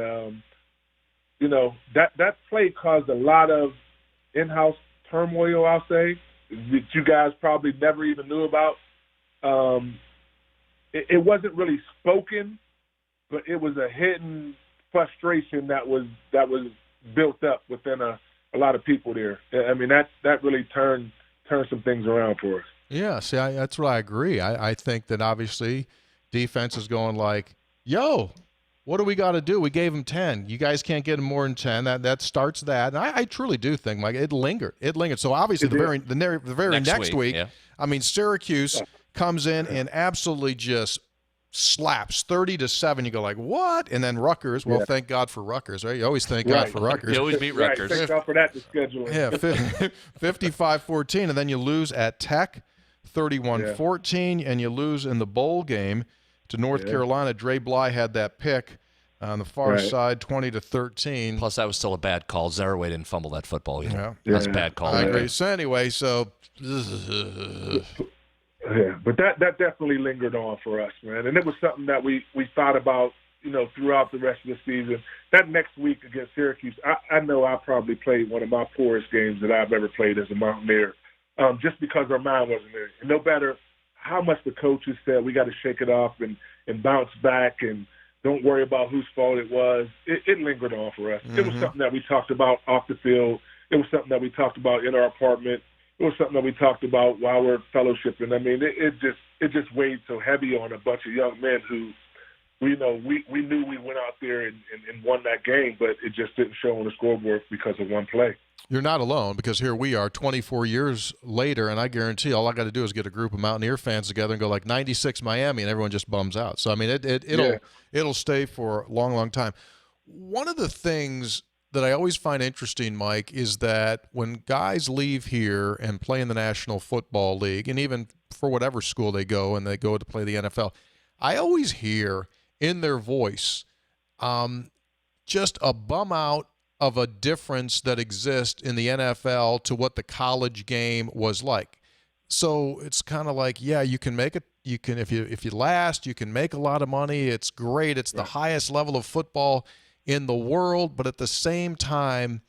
that play caused a lot of in-house turmoil. I'll say that you guys probably never even knew about. It wasn't really spoken, but it was a hidden frustration that was built up within a lot of people there. I mean, that really turned some things around for us. Yeah, see, that's what I agree. I think that obviously defense is going like, yo, what do we got to do? We gave them 10. You guys can't get them more than 10. That starts that. And I truly do think, Mike, it lingered. So obviously the very next week, I mean, Syracuse comes in and absolutely just slaps 30-7. You go like, what? And then Rutgers. Well, thank God for Rutgers, right? You always thank God for Rutgers. You always beat Rutgers. Thank God for that scheduling. Yeah, 55-14, and then you lose at Tech, 31-14, and you lose in the bowl game to North Carolina. Dre Bly had that pick on the far side, 20-13. Plus, that was still a bad call. Zeraway didn't fumble that football either. That's a bad call. I agree. So anyway, yeah, but that definitely lingered on for us, man. And it was something that we thought about, throughout the rest of the season. That next week against Syracuse, I know I probably played one of my poorest games that I've ever played as a Mountaineer, just because our mind wasn't there. And no matter how much the coaches said we got to shake it off and bounce back and don't worry about whose fault it was, it lingered on for us. Mm-hmm. It was something that we talked about off the field. It was something that we talked about in our apartment. It was something that we talked about while we're fellowshipping. I mean, it just weighed so heavy on a bunch of young men who, we knew we went out there and won that game, but it just didn't show on the scoreboard because of one play. You're not alone, because here we are 24 years later, and I guarantee all I got to do is get a group of Mountaineer fans together and go like 96 Miami, and everyone just bums out. So, I mean, it'll stay for a long, long time. One of the things that I always find interesting, Mike, is that when guys leave here and play in the National Football League, and even for whatever school they go and they go to play the NFL, I always hear in their voice just a bum out of a difference that exists in the NFL to what the college game was like. So it's kind of like, yeah, you can make it. You can if you last, you can make a lot of money. It's great. It's the highest level of football in the world, but at the same time,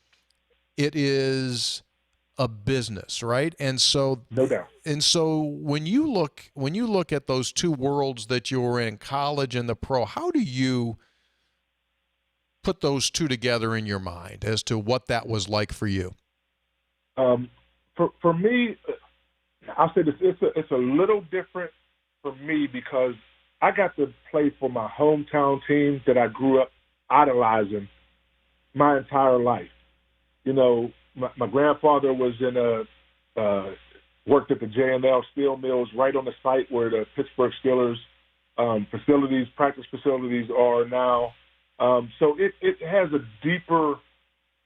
it is a business, right? And so, No doubt. And so, when you look at those two worlds that you were in, college and the pro, how do you put those two together in your mind as to what that was like for you? For me, I'll say this: it's a little different for me because I got to play for my hometown team that I grew up idolizing my entire life. You know, my grandfather was worked at the J&L Steel Mills right on the site where the Pittsburgh Steelers practice facilities are now. So it has a deeper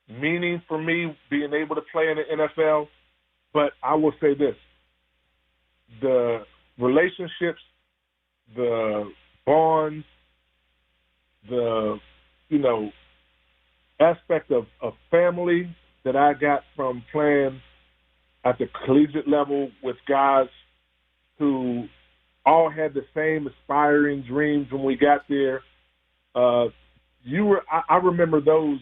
meaning for me being able to play in the NFL. But I will say this: the relationships, the bonds, the aspect of family that I got from playing at the collegiate level with guys who all had the same aspiring dreams when we got there. I remember those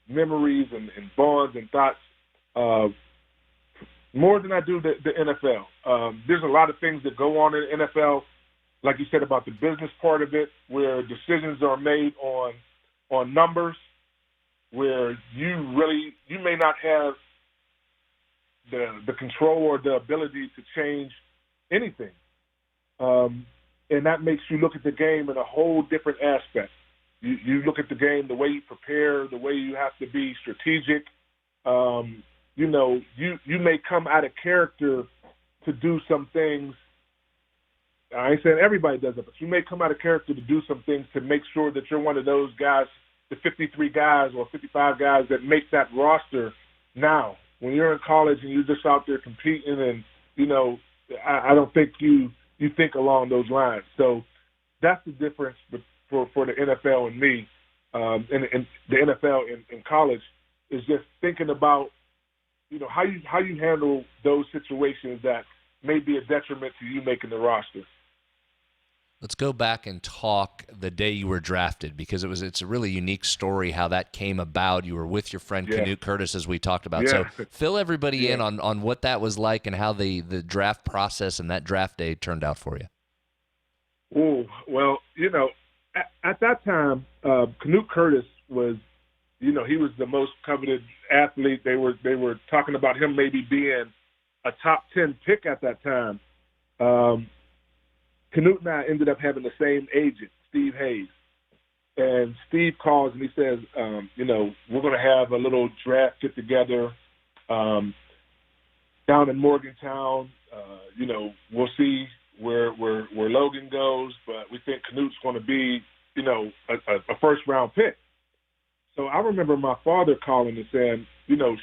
memories and bonds and thoughts more than I do the NFL. There's a lot of things that go on in the NFL, like you said about the business part of it, where decisions are made on numbers, where you may not have the control or the ability to change anything. And that makes you look at the game in a whole different aspect. You look at the game, the way you prepare, the way you have to be strategic. You may come out of character to do some things. I ain't saying everybody does it, but you may come out of character to do some things to make sure that you're one of those guys, the 53 guys or 55 guys that make that roster now. When you're in college and you're just out there competing and, I don't think you think along those lines. So that's the difference for the NFL and me, and the NFL in college is just thinking about, how you handle those situations that may be a detriment to you making the roster. Let's go back and talk the day you were drafted, because it's a really unique story how that came about. You were with your friend Canute Curtis, as we talked about. Yeah. So fill everybody in on what that was like and how the draft process and that draft day turned out for you. Oh, well, at that time, Canute Curtis was, he was the most coveted athlete. They were talking about him maybe being a top 10 pick at that time. Canute and I ended up having the same agent, Steve Hayes. And Steve calls and he says, we're going to have a little draft get together down in Morgantown. We'll see where Logan goes, but we think Canute's going to be, a first round pick. So I remember my father calling and saying,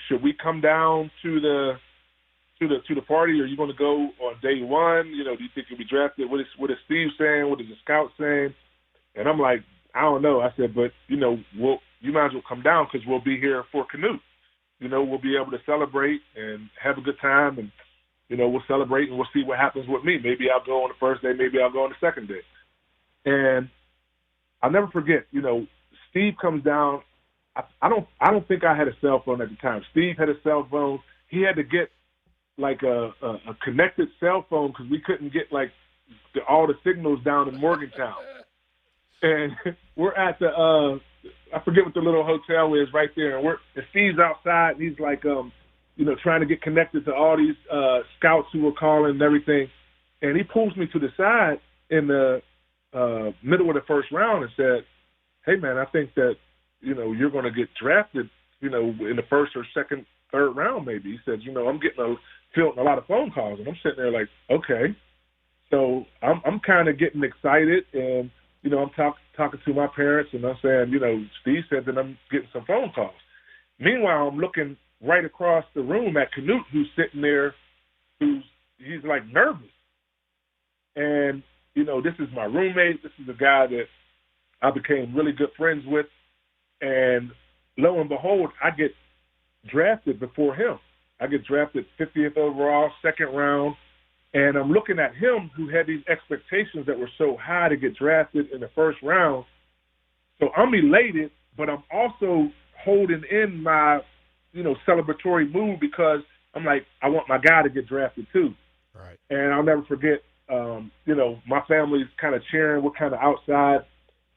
should we come down to the party, or are you going to go on day one? Do you think you'll be drafted? What is Steve saying? What is the scout saying? And I'm like, I don't know. I said, but you might as well come down because we'll be here for Canute. We'll be able to celebrate and have a good time, and we'll celebrate and we'll see what happens with me. Maybe I'll go on the first day, maybe I'll go on the second day. And I'll never forget. Steve comes down. I don't think I had a cell phone at the time. Steve had a cell phone. He had to get like a connected cell phone because we couldn't get all the signals down in Morgantown. And we're at the I forget what the little hotel is right there, and Steve's outside and he's like trying to get connected to all these scouts who were calling and everything. And he pulls me to the side in the middle of the first round and said, "Hey man, I think that you're going to get drafted in the first or second, third round maybe." He said, I'm getting fielding a lot of phone calls, and I'm sitting there like, okay. So I'm kind of getting excited, and I'm talking to my parents, and I'm saying, Steve said that I'm getting some phone calls. Meanwhile, I'm looking right across the room at Canute, who's sitting there, he's like nervous. And, this is my roommate. This is a guy that I became really good friends with. And lo and behold, I get drafted before him. I get drafted 50th overall, second round. And I'm looking at him, who had these expectations that were so high to get drafted in the first round. So I'm elated, but I'm also holding in my, celebratory mood, because I'm like, I want my guy to get drafted too. Right. And I'll never forget, my family's kind of cheering. We're kind of outside.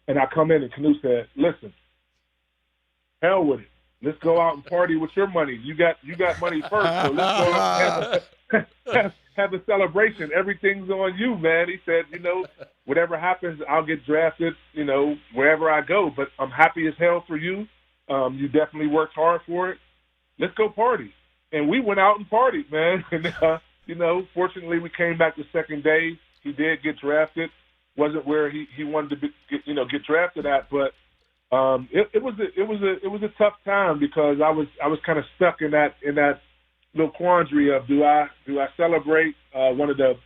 And I come in, and Canute said, listen, hell with it. Let's go out and party with your money. You got money first, so let's go out and have a celebration. Everything's on you, man. He said, whatever happens, I'll get drafted, wherever I go. But I'm happy as hell for you. You definitely worked hard for it. Let's go party. And we went out and partied, man. And, fortunately, we came back the second day. He did get drafted. Wasn't where he wanted to get drafted at, but it was a tough time, because I was kind of stuck in that little quandary of, do I celebrate one of the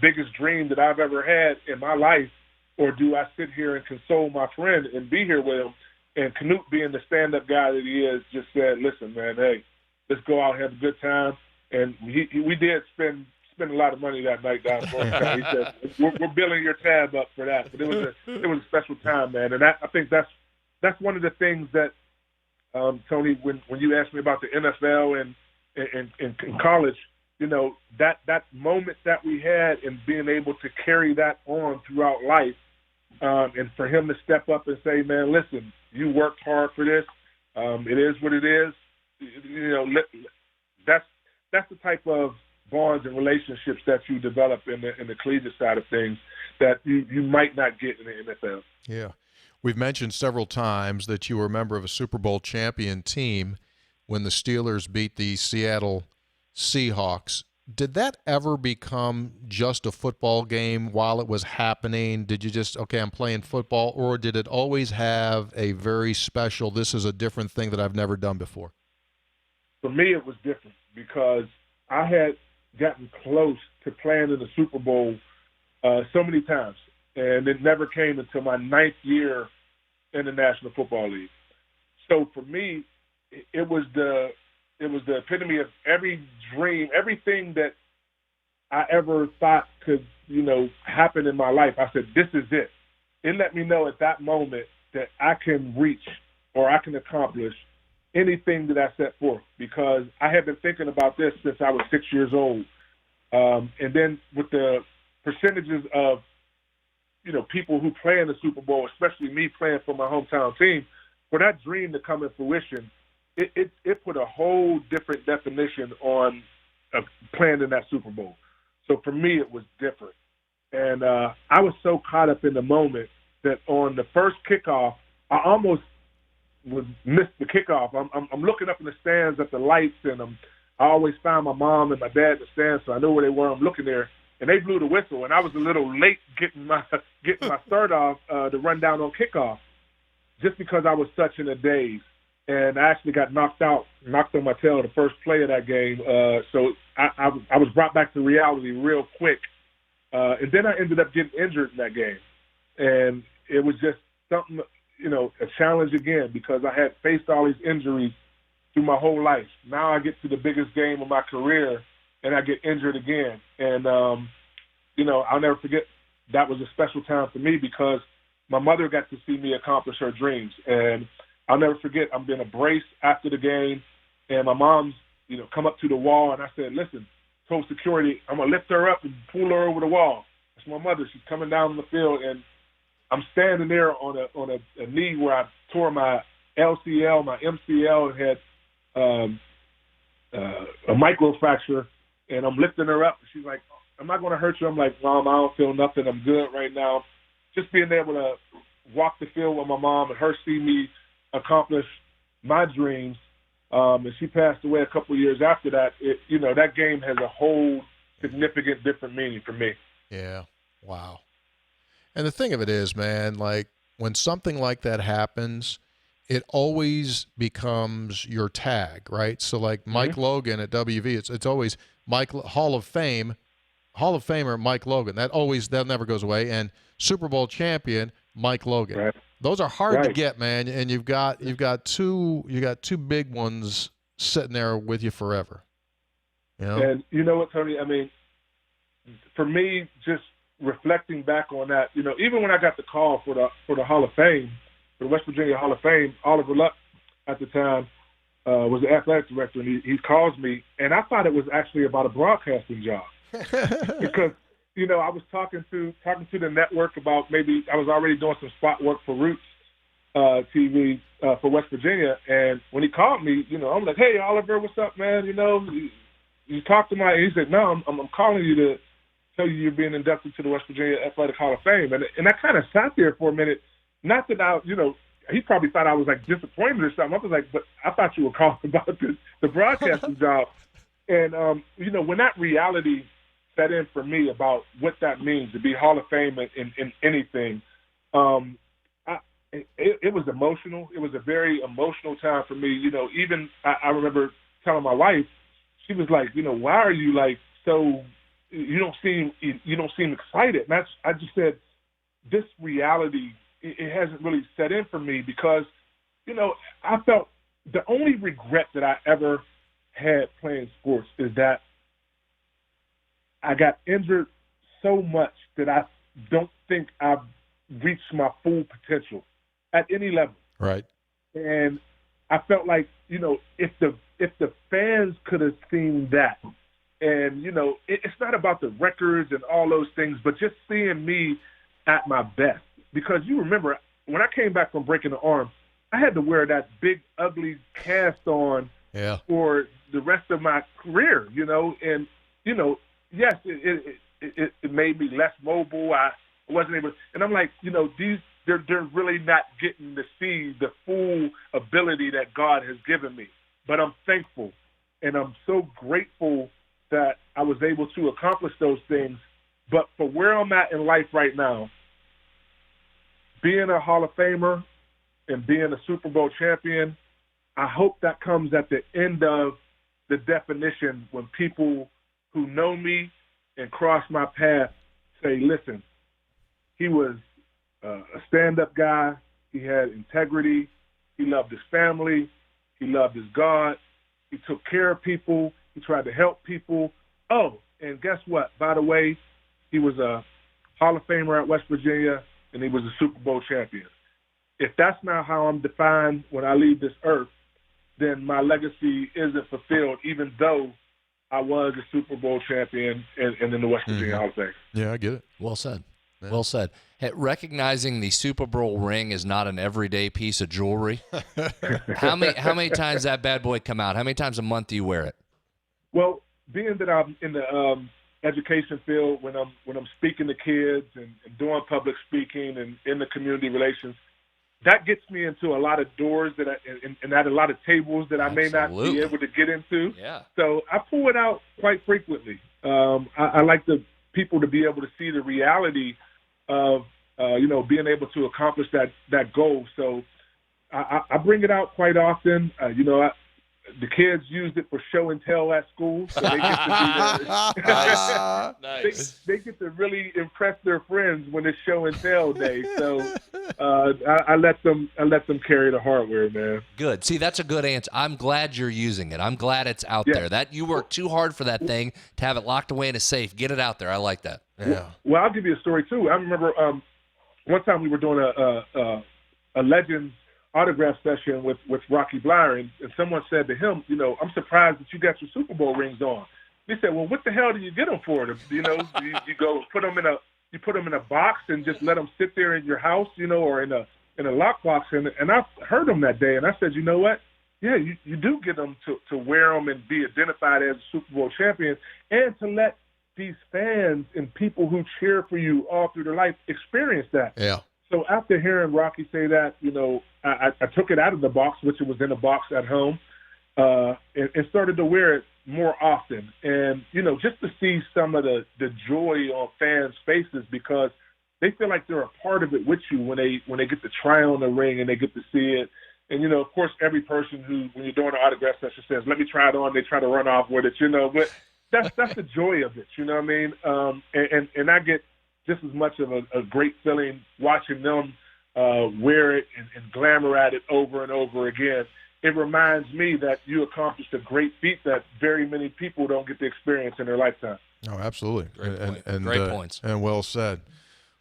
biggest dreams that I've ever had in my life, or do I sit here and console my friend and be here with him? And Canute, being the stand-up guy that he is, just said, listen, man, hey, let's go out and have a good time. And we did spend a lot of money that night down there. He said, we're billing your tab up for that. But it was a special time, man. And I think that's one of the things that, Tony, when you asked me about the NFL and in college, that moment that we had, and being able to carry that on throughout life, and for him to step up and say, man, listen, you worked hard for this. It is what it is. That's the type of bonds and relationships that you develop in the collegiate side of things that you might not get in the NFL. Yeah. We've mentioned several times that you were a member of a Super Bowl champion team when the Steelers beat the Seattle Seahawks. Did that ever become just a football game while it was happening? Did you just, okay, I'm playing football, or did it always have a very special, this is a different thing that I've never done before? For me, it was different, because I had gotten close to playing in the Super Bowl so many times, and it never came until my 9th year in the National Football League. So for me, it was the epitome of every dream, everything that I ever thought could, happen in my life. I said, this is it. It let me know at that moment that I can reach, or I can accomplish anything that I set forth, because I had been thinking about this since I was 6 years old. And then with the percentages of, people who play in the Super Bowl, especially me playing for my hometown team, for that dream to come in fruition, it put a whole different definition on playing in that Super Bowl. So for me, it was different. And I was so caught up in the moment that on the first kickoff, I almost missed the kickoff. I'm looking up in the stands at the lights, and I always found my mom and my dad in the stands, so I know where they were. I'm looking there, and they blew the whistle, and I was a little late getting my start off to run down on kickoff, just because I was such in a daze. And I actually got knocked on my tail the first play of that game. So I was brought back to reality real quick. And then I ended up getting injured in that game. And it was just something, a challenge again, because I had faced all these injuries through my whole life. Now I get to the biggest game of my career, and I get injured again. And, I'll never forget, that was a special time for me, because my mother got to see me accomplish her dreams. And I'll never forget, I'm being a brace after the game, and my mom's, come up to the wall, and I said, listen, told security, I'm going to lift her up and pull her over the wall. That's my mother. She's coming down the field, and I'm standing there on a knee where I tore my LCL, my MCL, and had a microfracture, and I'm lifting her up. She's like, am I going to hurt you? I'm like, Mom, I don't feel nothing. I'm good right now. Just being able to walk the field with my mom and her see me accomplish my dreams, and she passed away a couple of years after that. That game has a whole significant different meaning for me. Yeah. Wow. And the thing of it is, man, like when something like that happens, it always becomes your tag, right? So like Mike Logan at WV, it's always Hall of Famer Mike Logan. That never goes away. And Super Bowl champion Mike Logan. Right. Those are hard to Right. get, man. And you've got two big ones sitting there with you forever. You know? And you know what, Tony? I mean, for me, just reflecting back on that, you know, even when I got the call for the Hall of Fame, for the West Virginia Hall of Fame, Oliver Luck at the time was the athletic director, and he calls me, and I thought it was actually about a broadcasting job because, you know, I was talking to the network about maybe I was already doing some spot work for Roots TV for West Virginia, and when he called me, you know, I'm like, hey, Oliver, what's up, man? You know, you talked to he said, no, I'm calling you to tell you you're being inducted to the West Virginia Athletic Hall of Fame. And I kind of sat there for a minute. Not that I, you know, he probably thought I was like disappointed or something. I was like, but I thought you were calling about the broadcasting job. And, you know, when that reality set in for me about what that means to be Hall of Fame in anything, it was emotional. It was a very emotional time for me. You know, even I remember telling my wife, she was like, you know, why are you like so? You don't seem excited. And I just said, this reality, it hasn't really set in for me because, you know, I felt the only regret that I ever had playing sports is that I got injured so much that I don't think I've reached my full potential at any level. Right. And I felt like, you know, if the fans could have seen that, and, you know, it's not about the records and all those things, but just seeing me at my best. Because you remember, when I came back from breaking the arm, I had to wear that big, ugly cast on for the rest of my career, you know. And, you know, yes, it made me less mobile. I wasn't able – and I'm like, you know, they're really not getting to see the full ability that God has given me. But I'm thankful, and I'm so grateful that I was able to accomplish those things. But for where I'm at in life right now, being a Hall of Famer and being a Super Bowl champion, I hope that comes at the end of the definition when people who know me and cross my path say, listen, he was a stand-up guy. He had integrity. He loved his family. He loved his God. He took care of people. He tried to help people. Oh, and guess what? By the way, he was a Hall of Famer at West Virginia, and he was a Super Bowl champion. If that's not how I'm defined when I leave this earth, then my legacy isn't fulfilled, even though I was a Super Bowl champion and in the West Virginia Hall of Fame. Yeah, I get it. Well said. Yeah. Well said. Hey, recognizing the Super Bowl ring is not an everyday piece of jewelry. How many times that bad boy come out? How many times a month do you wear it? Well, being that I'm in the education field, when I'm speaking to kids and doing public speaking and in the community relations, that gets me into a lot of doors that and at a lot of tables that I may not be able to get into. Yeah. So I pull it out quite frequently. I like the people to be able to see the reality of you know, being able to accomplish that goal. So I bring it out quite often. You know, the kids used it for show and tell at school, so they get to be Nice. they get to really impress their friends when it's show and tell day. So I let them carry the hardware, man. Good. See, that's a good answer. I'm glad you're using it. I'm glad it's out there. That you worked too hard for that thing to have it locked away in a safe. Get it out there. I like that. Yeah. Well, I'll give you a story too. I remember one time we were doing a Legends autograph session with Rocky Blyer, and someone said to him, you know, I'm surprised that you got your Super Bowl rings on. He said, well, what the hell do you get them for? You know, you go put them in a box and just let them sit there in your house, you know, or in a lockbox. And I heard him that day, and I said, you know what? Yeah, you do get them to wear them and be identified as a Super Bowl champion, and to let these fans and people who cheer for you all through their life experience that. Yeah. So after hearing Rocky say that, you know, I took it out of the box, which it was in a box at home, and started to wear it more often. And, you know, just to see some of the joy on fans' faces, because they feel like they're a part of it with you when they get to try on the ring and they get to see it. And, of course, every person who, when you're doing an autograph session, says, let me try it on, they try to run off with it, but that's the joy of it, you know what I mean? And I get just as much of a great feeling watching them wear it and glamour at it over and over again. It reminds me that you accomplished a great feat that very many people don't get to experience in their lifetime. Oh, absolutely. Great points. And well said.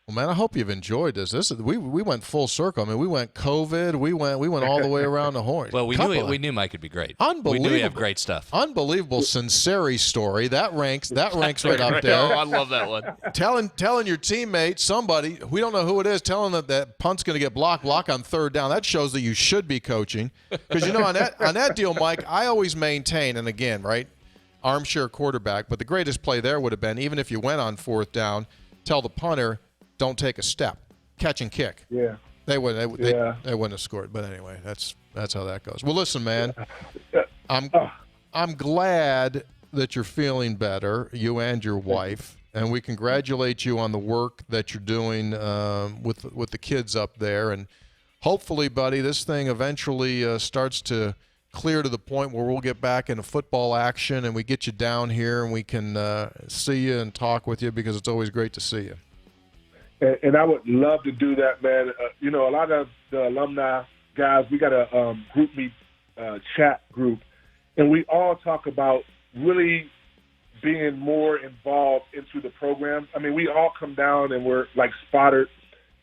Well, man, I hope you've enjoyed this. We went full circle. I mean, we went COVID. We went all the way around the horn. Well, we knew Mike would be great. Unbelievable. We knew he had great stuff. Unbelievable sincere story. That ranks right up there. Oh, I love that one. Telling your teammate, somebody, we don't know who it is, telling them that punt's going to get block on third down. That shows that you should be coaching. Because, on that deal, Mike, I always maintain, and again, right, armchair quarterback, but the greatest play there would have been, even if you went on fourth down, tell the punter, don't take a step, catch and kick. Yeah, they wouldn't have scored. But anyway, that's how that goes. Well, listen, man, I'm glad that you're feeling better, you and your wife, and we congratulate you on the work that you're doing with the kids up there. And hopefully, buddy, this thing eventually starts to clear to the point where we'll get back into football action and we get you down here and we can see you and talk with you, because it's always great to see you. And I would love to do that, man. A lot of the alumni guys, we got a group meet chat group, and we all talk about really being more involved into the program. I mean, we all come down and we're like spotted.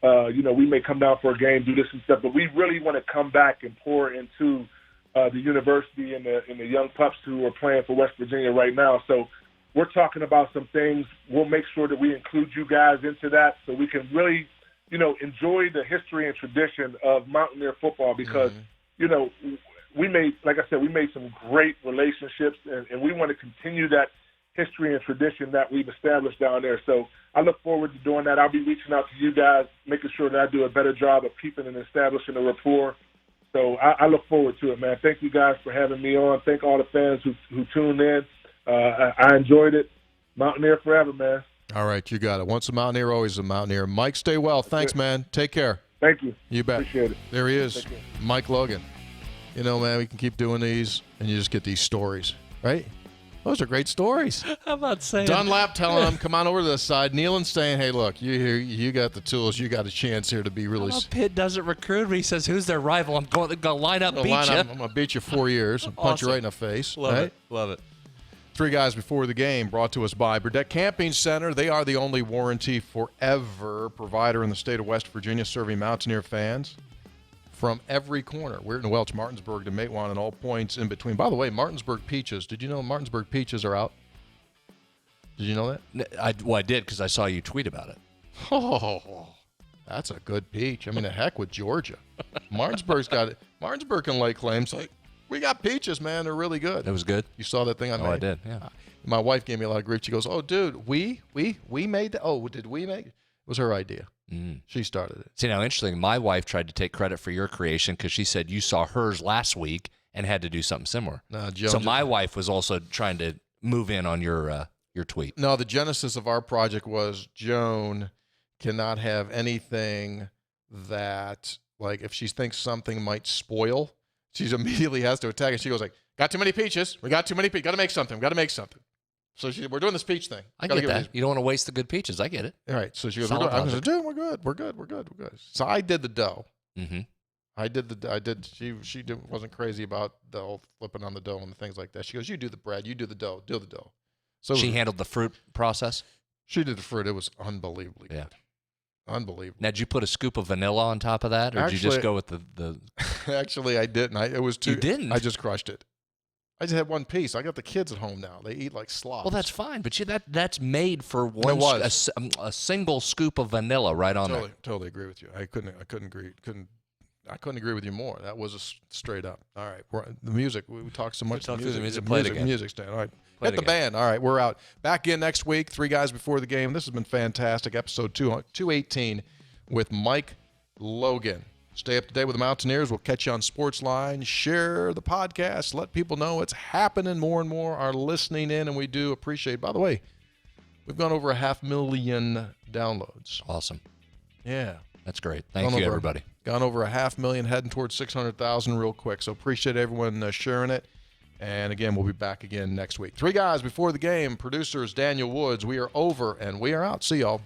We may come down for a game, do this and stuff, but we really want to come back and pour into the university and the young pups who are playing for West Virginia right now. So we're talking about some things. We'll make sure that we include you guys into that so we can really, enjoy the history and tradition of Mountaineer football, because, we made some great relationships, and we want to continue that history and tradition that we've established down there. So I look forward to doing that. I'll be reaching out to you guys, making sure that I do a better job of keeping and establishing a rapport. So I look forward to it, man. Thank you guys for having me on. Thank all the fans who tuned in. I enjoyed it. Mountaineer forever, man. All right, you got it. Once a Mountaineer, always a Mountaineer. Mike, stay well. Thanks, man. Take care. Thank you. You bet. Appreciate it. There he is, Mike Logan. Man, we can keep doing these, and you just get these stories, right? Those are great stories. I'm not saying. Dunlap telling him, come on over to this side. Nealon saying, hey, look, you got the tools. You got a chance here to be really. Pitt doesn't recruit me. He says, who's their rival? I'm going to line up, beat you. I'm going to beat you 4 years and punch you right in the face. Love it. Love it. Three Guys Before the Game, brought to us by Burdette Camping Center. They are the only warranty forever provider in the state of West Virginia, serving Mountaineer fans from every corner. We're in Welch, Martinsburg, to Matewan, and all points in between. By the way, Martinsburg peaches. Did you know Martinsburg peaches are out? Did you know that? I did, because I saw you tweet about it. Oh, that's a good peach. I mean, the heck with Georgia. Martinsburg's got it. Martinsburg can lay claims like, we got peaches, man. They're really good. It was good. You saw that thing I made? Oh, I did, yeah. My wife gave me a lot of grief. She goes, oh, dude, we made that? Oh, did we make it? It was her idea. She started it. See, now, interesting, my wife tried to take credit for your creation because she said you saw hers last week and had to do something similar. So my wife was also trying to move in on your tweet. No, the genesis of our project was Joan cannot have anything that, like, if she thinks something might spoil, she immediately has to attack it. She goes like, got too many peaches. We got too many peaches. Got to make something. So we're doing this peach thing. I get that. You don't want to waste the good peaches. I get it. All right. So she goes, dude, we're good. So I did the dough. Mm-hmm. She wasn't crazy about the whole flipping on the dough and the things like that. She goes, you do the bread, you do the dough, So she handled the fruit process? She did the fruit. It was unbelievably good. Unbelievable. Now, did you put a scoop of vanilla on top of that, or did you just go with the... Actually, I didn't. It was too... You didn't? I just crushed it. I just had one piece. I got the kids at home now. They eat like slobs. Well, that's fine, but that's made for one. A single scoop of vanilla right on there. Totally agree with you. I couldn't agree with you more. That was straight up. All right, the music. We talked so much. Music. Play it again. Music stand. All right. Hit the band. All right, we're out. Back in next week. Three Guys Before the Game. This has been fantastic. Episode 218 with Mike Logan. Stay up to date with the Mountaineers. We'll catch you on Sportsline. Share the podcast. Let people know it's happening. More and more are listening in, and we do appreciate it. By the way, we've gone over 500,000 downloads. Awesome. Yeah. That's great. Thank you, everybody. Gone over 500,000, heading towards 600,000 real quick. So appreciate everyone sharing it. And again, we'll be back again next week. 3 Guys Before the Game, producers Daniel Woods. We are over and we are out. See y'all.